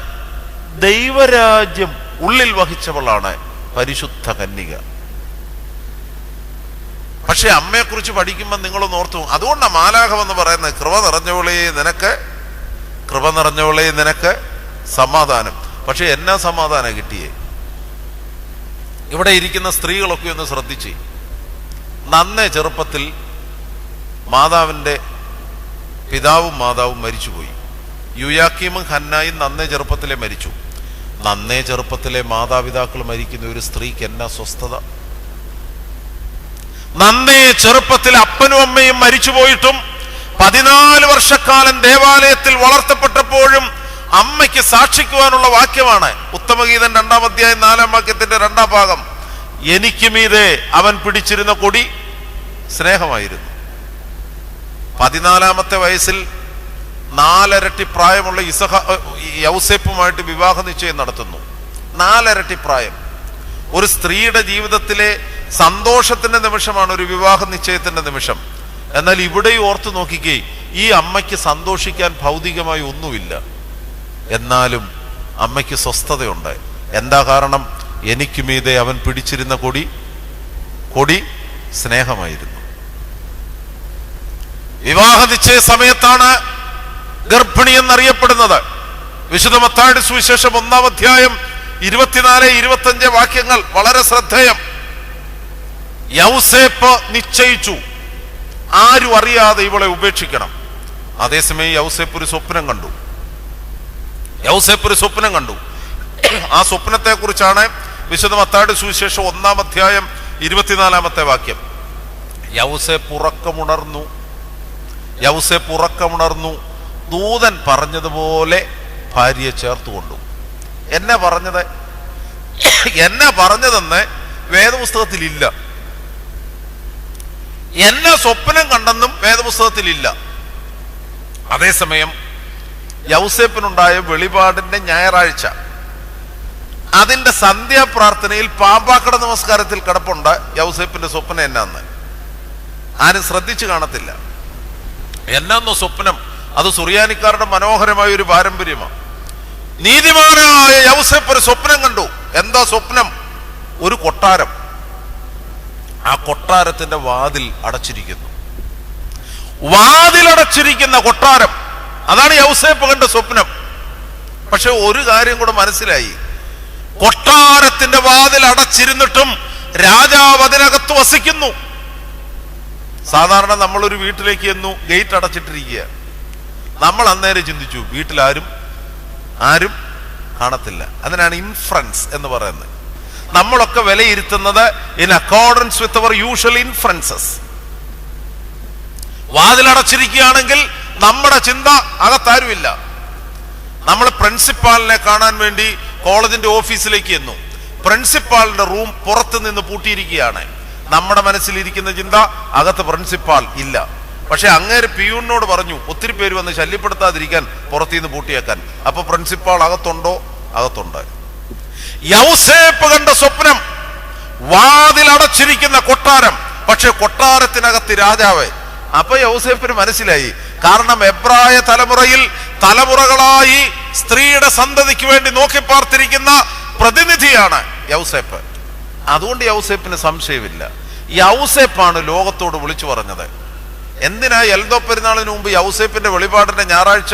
ദൈവരാജ്യം ഉള്ളിൽ വഹിച്ചവളാണ് പരിശുദ്ധ കന്യക. പക്ഷെ അമ്മയെക്കുറിച്ച് പഠിക്കുമ്പോൾ നിങ്ങളൊന്ന് ഓർത്തു. അതുകൊണ്ടാണ് മാലാഖം എന്ന് പറയുന്നത്, കൃപ നിറഞ്ഞവളെ നിനക്ക് സമാധാനം. പക്ഷെ എന്നാ സമാധാനം കിട്ടിയേ? ഇവിടെ ഇരിക്കുന്ന സ്ത്രീകളൊക്കെ ഒന്ന് ശ്രദ്ധിച്ച്, നന്നേ ചെറുപ്പത്തിൽ മാതാവിൻ്റെ പിതാവും മാതാവും മരിച്ചുപോയി. യുയാക്കീമും ഹന്നായും നന്നേ ചെറുപ്പത്തിലെ മരിച്ചു. നന്നേ ചെറുപ്പത്തിലെ മാതാപിതാക്കൾ മരിക്കുന്ന ഒരു സ്ത്രീക്ക് എന്നാ സ്വസ്ഥത! നന്നേ ചെറുപ്പത്തിൽ അപ്പനും അമ്മയും മരിച്ചുപോയിട്ടും 14 വർഷക്കാലം ദേവാലയത്തിൽ വളർത്തപ്പെട്ടപ്പോഴും അമ്മയ്ക്ക് സാക്ഷിക്കുവാനുള്ള വാക്യമാണ് ഉത്തമഗീതം 2-ാം അധ്യായം 4-ാം വാക്യത്തിന്റെ 2-ാം ഭാഗം. എനിക്ക് മീതെ അവൻ പിടിച്ചിരുന്ന കൊടി സ്നേഹമായിരുന്നു. 14-ാമത്തെ വയസ്സിൽ 4 ഇരട്ടി പ്രായമുള്ള യൗസേപ്പുമായിട്ട് വിവാഹ നിശ്ചയം നടത്തുന്നു. 4 ഇരട്ടി പ്രായം. ഒരു സ്ത്രീയുടെ ജീവിതത്തിലെ സന്തോഷത്തിന്റെ നിമിഷമാണ് ഒരു വിവാഹ നിശ്ചയത്തിന്റെ നിമിഷം. എന്നാൽ ഇവിടെയും ഓർത്തു നോക്കിക്കേ, ഈ അമ്മയ്ക്ക് സന്തോഷിക്കാൻ ഭൗതികമായി ഒന്നുമില്ല, എന്നാലും അമ്മയ്ക്ക് സ്വസ്ഥതയുണ്ട്. എന്താ കാരണം? എനിക്ക് മീതെ അവൻ പിടിച്ചിരുന്ന കൊടി സ്നേഹമായിരുന്നു. വിവാഹ നിശ്ചയ സമയത്താണ് ഗർഭിണി എന്നറിയപ്പെടുന്നത്. വിശുദ്ധ മത്തായിയുടെ സുവിശേഷം 1-ാം അധ്യായം 24-25 വാക്യങ്ങൾ വളരെ ശ്രദ്ധേയം. യൗസേപ്പ് നിശ്ചയിച്ചു ആരും അറിയാതെ ഇവളെ ഉപേക്ഷിക്കണം. അതേസമയം യൗസേപ്പ് ഒരു സ്വപ്നം കണ്ടു. ആ സ്വപ്നത്തെ കുറിച്ചാണ് വിശുദ്ധ മത്തായിയുടെ സുവിശേഷം 1-ാം അധ്യായം 24-ാമത്തെ വാക്യം. യൗസേപ്പ് ഉറക്കമുണർന്നു, ദൂതൻ പറഞ്ഞതുപോലെ ഭാര്യയെ ചേർത്തുകൊണ്ടു. എന്നാ പറഞ്ഞതെന്ന് വേദപുസ്തകത്തിലില്ല. എന്നെ സ്വപ്നം കണ്ടെന്നും വേദപുസ്തകത്തിലില്ല. അതേസമയം യൗസേപ്പിനുണ്ടായ വെളിപാടിന്റെ ഞായറാഴ്ച, അതിന്റെ സന്ധ്യാപ്രാർത്ഥനയിൽ പാമ്പാക്കട നമസ്കാരത്തിൽ കിടപ്പുണ്ട് യൗസേപ്പിന്റെ സ്വപ്നം എന്നാന്ന്. ആരും ശ്രദ്ധിച്ചു കാണത്തില്ല. എന്നാന്നോ സ്വപ്നം? അത് സുറിയാനിക്കാരുടെ മനോഹരമായ ഒരു പാരമ്പര്യമാണ്. നീതിമാനായ യൗസേപ്പ് ഒരു സ്വപ്നം കണ്ടു. എന്താ സ്വപ്നം? ഒരു കൊട്ടാരം. ആ കൊട്ടാരത്തിന്റെ വാതിൽ അടച്ചിരിക്കുന്ന കൊട്ടാരം. അതാണ് യൗസേപ്പ് കണ്ട സ്വപ്നം. പക്ഷെ ഒരു കാര്യം കൂടെ മനസ്സിലായി, കൊട്ടാരത്തിന്റെ വാതിൽ അടച്ചിരുന്നിട്ടും രാജാവ് അതിനകത്ത് വസിക്കുന്നു. സാധാരണ നമ്മളൊരു വീട്ടിലേക്ക് ചെന്നു, ഗേറ്റ് അടച്ചിട്ടിരിക്കുക. നമ്മൾ അന്നേരം ചിന്തിച്ചു വീട്ടിൽ ആരും കാണത്തില്ല. അതിനാണ് ഇൻഫറൻസ് എന്ന് പറയുന്നത്. നമ്മളൊക്കെ വിലയിരുത്തുന്നത് in accordance with our usual inferences. വാതിലടച്ചിരിക്കുകയാണെങ്കിൽ നമ്മുടെ ചിന്ത അകത്താരുമില്ല. നമ്മൾ പ്രിൻസിപ്പാളിനെ കാണാൻ വേണ്ടി കോളേജിന്റെ ഓഫീസിലേക്ക് ചെന്നു. പ്രിൻസിപ്പാളിന്റെ റൂം പുറത്ത് നിന്ന് പൂട്ടിയിരിക്കുകയാണ്. നമ്മുടെ മനസ്സിലിരിക്കുന്ന ചിന്ത അകത്ത് പ്രിൻസിപ്പാൾ ഇല്ല. പക്ഷെ അങ്ങേര് പിയൂണിനോട് പറഞ്ഞു ഒത്തിരി പേര് വന്ന് ശല്യപ്പെടുത്താതിരിക്കാൻ പുറത്തുനിന്ന് പൂട്ടിയേക്കാൻ. അപ്പൊ പ്രിൻസിപ്പാൾ അകത്തുണ്ടോ? അകത്തുണ്ട്. യൗസേപ്പ് കണ്ട സ്വപ്നം വാതിലടച്ചിരിക്കുന്ന കൊട്ടാരം, പക്ഷെ കൊട്ടാരത്തിനകത്ത് രാജാവ്. അപ്പൊ യൗസേപ്പിന് മനസ്സിലായി, കാരണം എബ്രായ തലമുറകളായി സ്ത്രീയുടെ സന്തതിക്ക് വേണ്ടി നോക്കി പാർത്തിരിക്കുന്ന പ്രതിനിധിയാണ് യൗസേപ്പ്. അതുകൊണ്ട് യൗസേപ്പിന് സംശയമില്ല, യൗസേപ്പാണ് ലോകത്തോട് വിളിച്ചു പറഞ്ഞത്. എന്തിനാ എൽദോ പെരുന്നാളിന് മുമ്പ് യൗസേപ്പിന്റെ വെളിപാടിന്റെ ഞായറാഴ്ച?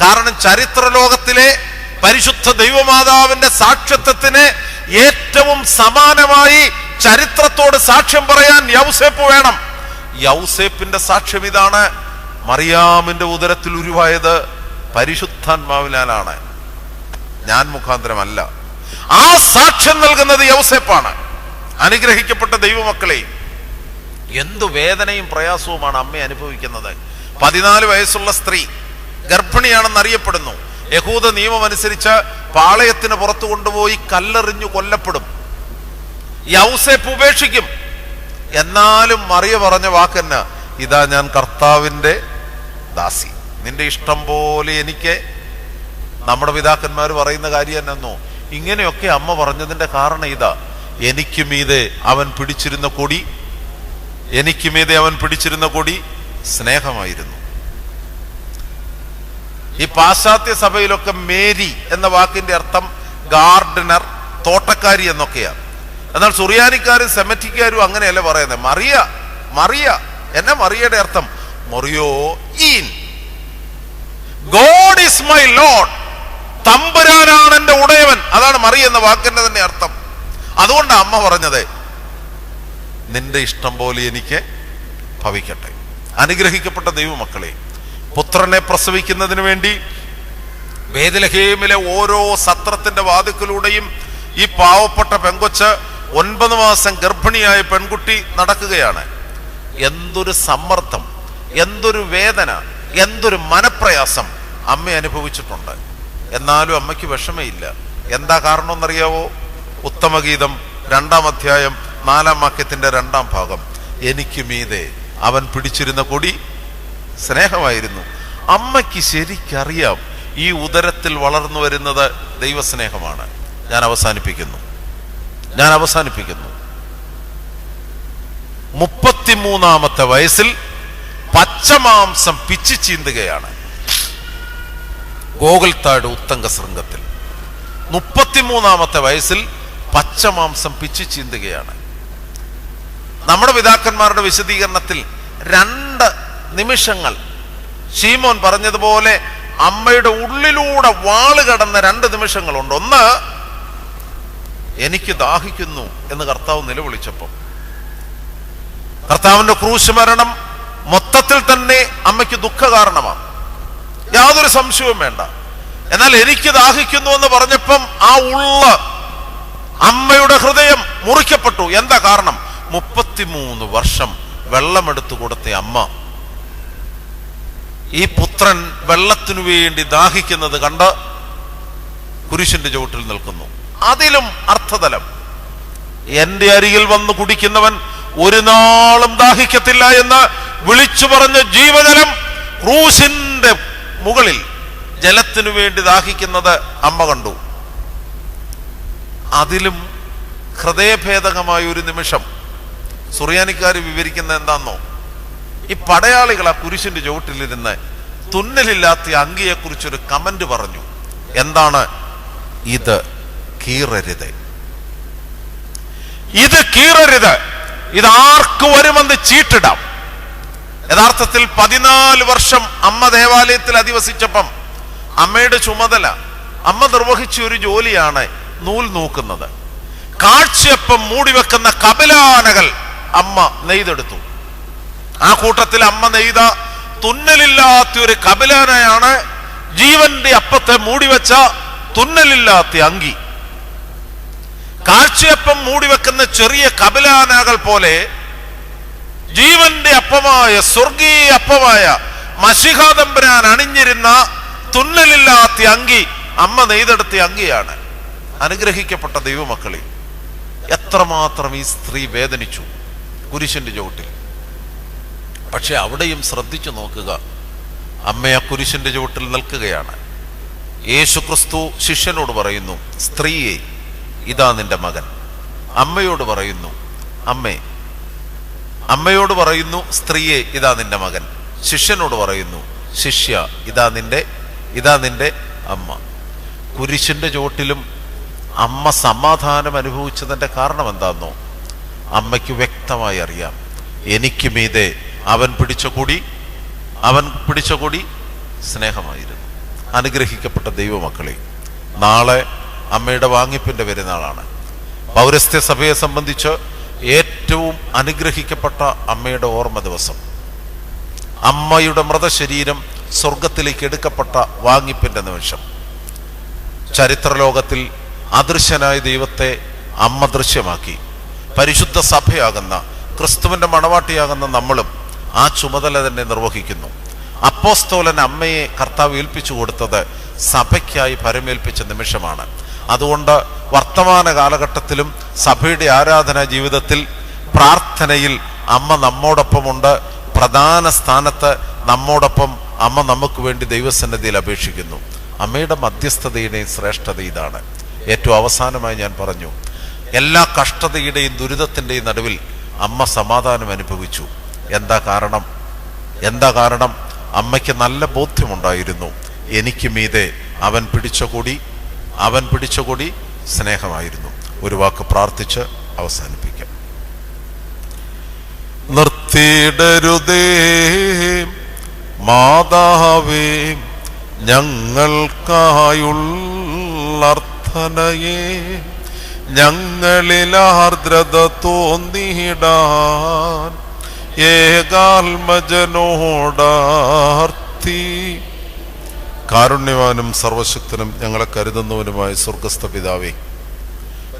കാരണം ചരിത്ര ലോകത്തിലെ പരിശുദ്ധ ദൈവമാതാവിന്റെ സാക്ഷ്യത്വത്തിന് ഏറ്റവും സമാനമായി ചരിത്രത്തോട് സാക്ഷ്യം പറയാൻ യൗസേപ്പ് വേണം. യൗസേപ്പിന്റെ സാക്ഷ്യം ഇതാണ്: മറിയാമിന്റെ ഉദരത്തിൽ ഉരുവായത് പരിശുദ്ധാത്മാവിനാലാണ്, ഞാൻ മുഖാന്തരമല്ല. ആ സാക്ഷ്യം നൽകുന്നത് യൗസേപ്പാണ്. അനുഗ്രഹിക്കപ്പെട്ട ദൈവമക്കളെ, എന്തു വേദനയും പ്രയാസവുമാണ് അമ്മ അനുഭവിക്കുന്നത്. 14 വയസ്സുള്ള സ്ത്രീ ഗർഭിണിയാണെന്ന് അറിയപ്പെടുന്നു. യഹൂദ നിയമം അനുസരിച്ച് പാളയത്തിന് പുറത്തു കൊണ്ടുപോയി കല്ലെറിഞ്ഞു കൊല്ലപ്പെടും. യൗസേപ്പ് ഉപേക്ഷിക്കും. എന്നാലും മറിയ പറഞ്ഞ വാക്കെന്നാ? ഇതാ ഞാൻ കർത്താവിന്റെ ദാസി, നിന്റെ ഇഷ്ടം പോലെ എനിക്ക്. നമ്മുടെ പിതാക്കന്മാർ പറയുന്ന കാര്യം എന്നോ, ഇങ്ങനെയൊക്കെ അമ്മ പറഞ്ഞതിന്റെ കാരണം ഇതാ: എനിക്ക് മീതെ അവൻ പിടിച്ചിരുന്ന കൊടി, എനിക്ക് മീതെ അവൻ പിടിച്ചിരുന്ന കൊടി സ്നേഹമായിരുന്നു. ഈ പാശ്ചാത്യ സഭയിലൊക്കെ മേരി എന്ന വാക്കിന്റെ അർത്ഥം ഗാർഡനർ, തോട്ടക്കാരി എന്നൊക്കെയാണ്. എന്നാൽ സുറിയാനിക്കാരും സെമറ്റിക്കാരും അങ്ങനെയല്ല പറയുന്നത്. മറിയ, മറിയ എന്ന മറിയയുടെ അർത്ഥം മറിയോ ഈൻ, ഗോഡ് ഈസ് മൈ ലോർഡ്, തമ്പുരാനാണ് എന്റെ ഉടയവൻ. അതാണ് മറിയ എന്ന വാക്കിന്റെ തന്നെ അർത്ഥം. അതുകൊണ്ടാണ് അമ്മ പറഞ്ഞത്, നിന്റെ ഇഷ്ടം പോലെ എനിക്ക് ഭവിക്കട്ടെ. അനുഗ്രഹിക്കപ്പെട്ട ദൈവമക്കളെ, പുത്രനെ പ്രസവിക്കുന്നതിന് വേണ്ടി ബേത്ലഹേമിലെ ഓരോ സത്രത്തിന്റെ വാതിക്കലൂടെയും ഈ പാവപ്പെട്ട പെങ്കൊച്ച് 9 മാസം ഗർഭിണിയായ പെൺകുട്ടി നടക്കുകയാണ്. എന്തൊരു സമ്മർദ്ദം, എന്തൊരു വേദന, എന്തൊരു മനപ്രയാസം അമ്മ അനുഭവിച്ചിട്ടുണ്ട്. എന്നാലും അമ്മയ്ക്ക് വിഷമയില്ല. എന്താ കാരണം എന്നറിയാവോ? ഉത്തമഗീതം 2-ാം അധ്യായം 4-ാം വാക്യത്തിന്റെ 2-ാം ഭാഗം: എനിക്ക് മീതെ അവൻ പിടിച്ചിരുന്ന കൊടി സ്നേഹമായിരുന്നു. അമ്മയ്ക്ക് ശരിക്കറിയാം ഈ ഉദരത്തിൽ വളർന്നു വരുന്നത് ദൈവസ്നേഹമാണ്. ഞാൻ അവസാനിപ്പിക്കുന്നു. 33-ാമത്തെ വയസ്സിൽ പച്ചമാംസം പിച്ചു ചീന്തുകയാണ് ഗോകുൽത്താട് ഉത്തങ്ക ശൃംഗത്തിൽ. 33-ാമത്തെ വയസ്സിൽ പച്ചമാംസം പിച്ചു ചീന്തുകയാണ്. നമ്മുടെ പിതാക്കന്മാരുടെ വിശദീകരണത്തിൽ 2 നിമിഷങ്ങൾ ശീമോൻ പറഞ്ഞതുപോലെ അമ്മയുടെ ഉള്ളിലൂടെ വാള് കടന്ന 2 നിമിഷങ്ങളുണ്ട്. ഒന്ന്, എനിക്ക് ദാഹിക്കുന്നു എന്ന് കർത്താവ് നിലവിളിച്ചപ്പോൾ. കർത്താവിന്റെ ക്രൂശ് മരണം മൊത്തത്തിൽ തന്നെ അമ്മയ്ക്ക് ദുഃഖ കാരണമാണ്, യാതൊരു സംശയവും വേണ്ട. എന്നാൽ എനിക്ക് ദാഹിക്കുന്നു എന്ന് പറഞ്ഞപ്പം ആ അമ്മയുടെ ഹൃദയം മുറിക്കപ്പെട്ടു. എന്താ കാരണം? 33 വർഷം വെള്ളമെടുത്തു കൊടുത്ത അമ്മ ഈ പുത്രൻ വെള്ളത്തിനു വേണ്ടി ദാഹിക്കുന്നത് കണ്ട് കുരിശിന്റെ ചുവട്ടിൽ നിൽക്കുന്നു. അതിലും അർത്ഥതലം: എന്റെ അരികിൽ വന്ന് കുടിക്കുന്നവൻ ഒരു നാളും ദാഹിക്കത്തില്ല എന്ന് വിളിച്ചു പറഞ്ഞ ജീവജലം ക്രൂശിന്റെ മുകളിൽ ജലത്തിനു വേണ്ടി ദാഹിക്കുന്നത് അമ്മ കണ്ടു. അതിലും ഹൃദയഭേദകമായ ഒരു നിമിഷം സുറിയാനിക്കാർ വിവരിക്കുന്ന എന്താന്നോ? ഈ പടയാളികൾ ആ കുരിശിന്റെ ചുവട്ടിലിരുന്ന് തുന്നലില്ലാത്ത അങ്കിയെക്കുറിച്ചൊരു കമന്റ് പറഞ്ഞു. എന്താണ്? ഇത് കീറരുത്, ഇത് കീറരുത്, ഇത് ആർക്ക് വരുമെന്ന് ചീട്ടിടാം. യഥാർത്ഥത്തിൽ 14 വർഷം അമ്മ ദേവാലയത്തിൽ അധിവസിച്ചപ്പം അമ്മയുടെ ചുമതല, അമ്മ നിർവഹിച്ച ഒരു ജോലിയാണ് നൂൽ നൂക്കുന്നത്. കാഴ്ചയപ്പം മൂടിവെക്കുന്ന കപിലാനകൾ അമ്മ നെയ്തെടുത്തു. ആ കൂട്ടത്തിൽ അമ്മ നെയ്ത തുന്നലില്ലാത്ത ഒരു കപിലാനയാണ് ജീവന്റെ അപ്പത്തെ മൂടിവെച്ച തുന്നലില്ലാത്ത അങ്കി. കാഴ്ചയപ്പം മൂടിവെക്കുന്ന ചെറിയ കപിലാനകൾ പോലെ ജീവന്റെ അപ്പമായ സ്വർഗീയ അപ്പമായ മശിഹാ തമ്പുരാൻ അണിഞ്ഞിരുന്ന തുന്നലില്ലാത്ത അങ്കി അമ്മ നെയ്തെടുത്ത അങ്കിയാണ്. അനുഗ്രഹിക്കപ്പെട്ട ദൈവമക്കളെ, എത്രമാത്രം ഈ സ്ത്രീ വേദനിച്ചു കുരിശിന്റെ ചുവട്ടിൽ. പക്ഷെ അവിടെയും ശ്രദ്ധിച്ചു നോക്കുക, അമ്മ ആ കുരിശിന്റെ ചുവട്ടിൽ നിൽക്കുകയാണ്. യേശു ക്രിസ്തു ശിഷ്യനോട് പറയുന്നു, സ്ത്രീയെ ഇതാ നിന്റെ മകൻ. അമ്മയോട് പറയുന്നു, അമ്മയോട് പറയുന്നു, സ്ത്രീയെ ഇതാ നിന്റെ മകൻ. ശിഷ്യനോട് പറയുന്നു, ശിഷ്യ ഇതാ നിന്റെ അമ്മ. കുരിശിന്റെ ചുവട്ടിലും അമ്മ സമാധാനം അനുഭവിച്ചതിന്റെ കാരണം എന്താണെന്നോ? അമ്മയ്ക്ക് വ്യക്തമായി അറിയാം, എനിക്ക് മീതെ അവൻ പിടിച്ച കൊടി സ്നേഹമായിരുന്നു. അനുഗ്രഹിക്കപ്പെട്ട ദൈവമക്കളെ, നാളെ അമ്മയുടെ വാങ്ങിപ്പിന്റെ പെരുന്നാളാണ്. പൗരസ്ത്യ സഭയെ സംബന്ധിച്ച് ഏറ്റവും അനുഗ്രഹിക്കപ്പെട്ട അമ്മയുടെ ഓർമ്മ ദിവസം. അമ്മയുടെ മൃതശരീരം സ്വർഗത്തിലേക്ക് എടുക്കപ്പെട്ട വാങ്ങിപ്പിന്റെ നിമിഷം. ചരിത്രലോകത്തിൽ അദൃശ്യനായ ദൈവത്തെ അമ്മ ദൃശ്യമാക്കി. പരിശുദ്ധ സഭയാകുന്ന ക്രിസ്തുവിന്റെ മണവാട്ടിയാകുന്ന നമ്മളും ആ ചുമതല തന്നെ നിർവഹിക്കുന്നു. അപ്പോസ്തോലൻ അമ്മയെ കർത്താവ് ഏൽപ്പിച്ചു കൊടുത്തത് സഭയ്ക്കായി പരമേൽപ്പിച്ച നിമിഷമാണ്. അതുകൊണ്ട് വർത്തമാന കാലഘട്ടത്തിലും സഭയുടെ ആരാധനാ ജീവിതത്തിൽ പ്രാർത്ഥനയിൽ അമ്മ നമ്മോടൊപ്പമുണ്ട്. പ്രധാന സ്ഥാനത്ത് നമ്മോടൊപ്പം അമ്മ നമുക്ക് വേണ്ടി ദൈവസന്നിധിയിൽ അപേക്ഷിക്കുന്നു. അമ്മയുടെ മധ്യസ്ഥതയുടെയും ശ്രേഷ്ഠത ഇതാണ്. ഏറ്റവും അവസാനമായി ഞാൻ പറഞ്ഞു, എല്ലാ കഷ്ടതയുടെയും ദുരിതത്തിൻ്റെയും നടുവിൽ അമ്മ സമാധാനം അനുഭവിച്ചു. എന്താ കാരണം? അമ്മയ്ക്ക് നല്ല ബോധ്യമുണ്ടായിരുന്നു, എനിക്ക് മീതെ അവൻ പിടിച്ച കൊടി സ്നേഹമായിരുന്നു. ഒരു വാക്ക് പ്രാർത്ഥിച്ച് അവസാനിപ്പിക്കാം. നിർത്തിയിടരുതേ മാതാവേ ഞങ്ങൾക്കായുള്ളർത്ഥനയെ, ഞങ്ങളിൽ ആർദ്രത തോന്നിയിടാൻ ഏകാത്മജനോടാർത്തി. കാരുണ്യവാനും സർവശക്തനും ഞങ്ങളെ കരുതുന്നവനുമായ സ്വർഗസ്ഥ പിതാവേ,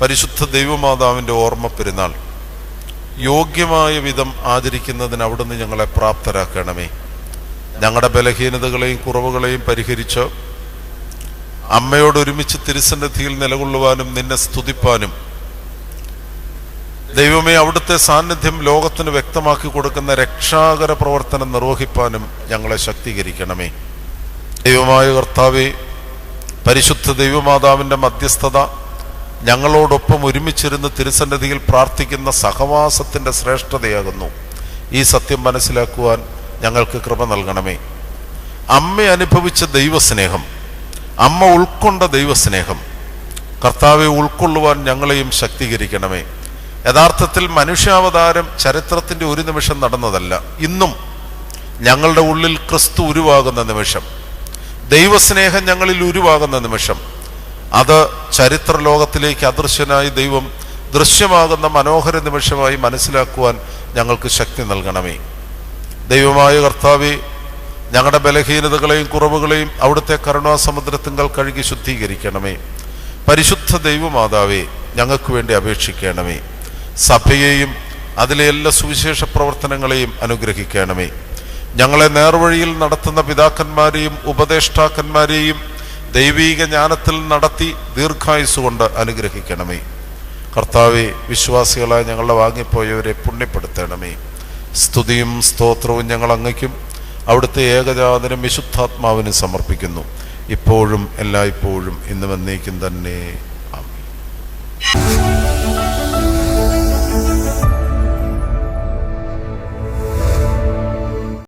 പരിശുദ്ധ ദൈവമാതാവിൻ്റെ ഓർമ്മ പെരുന്നാൾ യോഗ്യമായ വിധം ആചരിക്കുന്നതിന് അവിടുന്ന് ഞങ്ങളെ പ്രാപ്തരാക്കണമേ. ഞങ്ങളുടെ ബലഹീനതകളെയും കുറവുകളെയും പരിഹരിച്ച് അമ്മയോട് ഒരുമിച്ച് തിരുസന്നിധിയിൽ നിലകൊള്ളുവാനും നിന്നെ സ്തുതിപ്പാനും, ദൈവമേ അവിടുത്തെ സാന്നിധ്യം ലോകത്തിന് വ്യക്തമാക്കി കൊടുക്കുന്ന രക്ഷാകര പ്രവർത്തനം നിർവഹിപ്പാനും ഞങ്ങളെ ശക്തീകരിക്കണമേ. ദൈവമായ കർത്താവേ, പരിശുദ്ധ ദൈവമാതാവിൻ്റെ മധ്യസ്ഥത ഞങ്ങളോടൊപ്പം ഒരുമിച്ചിരുന്ന് തിരുസന്നിധിയിൽ പ്രാർത്ഥിക്കുന്ന സഹവാസത്തിൻ്റെ ശ്രേഷ്ഠതയാകുന്നു. ഈ സത്യം മനസ്സിലാക്കുവാൻ ഞങ്ങൾക്ക് കൃപ നൽകണമേ. അമ്മ അനുഭവിച്ച ദൈവസ്നേഹം, അമ്മ ഉൾക്കൊണ്ട ദൈവസ്നേഹം കർത്താവെ ഉൾക്കൊള്ളുവാൻ ഞങ്ങളെയും ശക്തീകരിക്കണമേ. യഥാർത്ഥത്തിൽ മനുഷ്യാവതാരം ചരിത്രത്തിൻ്റെ ഒരു നിമിഷം നടന്നതല്ല. ഇന്നും ഞങ്ങളുടെ ഉള്ളിൽ ക്രിസ്തു ഉരുവാകുന്ന നിമിഷം, ദൈവസ്നേഹം ഞങ്ങളിൽ ഉരുവാകുന്ന നിമിഷം, അത് ചരിത്ര ലോകത്തിലേക്ക് അദൃശ്യനായി ദൈവം ദൃശ്യമാകുന്ന മനോഹര നിമിഷമായി മനസ്സിലാക്കുവാൻ ഞങ്ങൾക്ക് ശക്തി നൽകണമേ. ദൈവമായ കർത്താവേ, ഞങ്ങളുടെ ബലഹീനതകളെയും കുറവുകളെയും അവിടുത്തെ കരുണാസമുദ്രത്തിങ്കൽ കഴുകി ശുദ്ധീകരിക്കണമേ. പരിശുദ്ധ ദൈവമാതാവേ, ഞങ്ങൾക്ക് വേണ്ടി അപേക്ഷിക്കണമേ. സഭയെയും അതിലെ എല്ലാ സുവിശേഷ പ്രവർത്തനങ്ങളെയും അനുഗ്രഹിക്കണമേ. ഞങ്ങളെ നേർവഴിയിൽ നടത്തുന്ന പിതാക്കന്മാരെയും ഉപദേഷ്ടാക്കന്മാരെയും ദൈവീക ജ്ഞാനത്തിൽ നടത്തി ദീർഘായുസ് കൊണ്ട് അനുഗ്രഹിക്കണമേ. കർത്താവെ, വിശ്വാസികളായ ഞങ്ങളുടെ വാങ്ങിപ്പോയവരെ പുണ്യപ്പെടുത്തണമേ. സ്തുതിയും സ്തോത്രവും ഞങ്ങൾ അങ്ങയ്ക്കും അവിടുത്തെ ഏകജാതനും വിശുദ്ധാത്മാവിനും സമർപ്പിക്കുന്നു, ഇപ്പോഴും എല്ലായ്പ്പോഴും ഇന്നും എന്നേക്കും തന്നെ. ആമേൻ.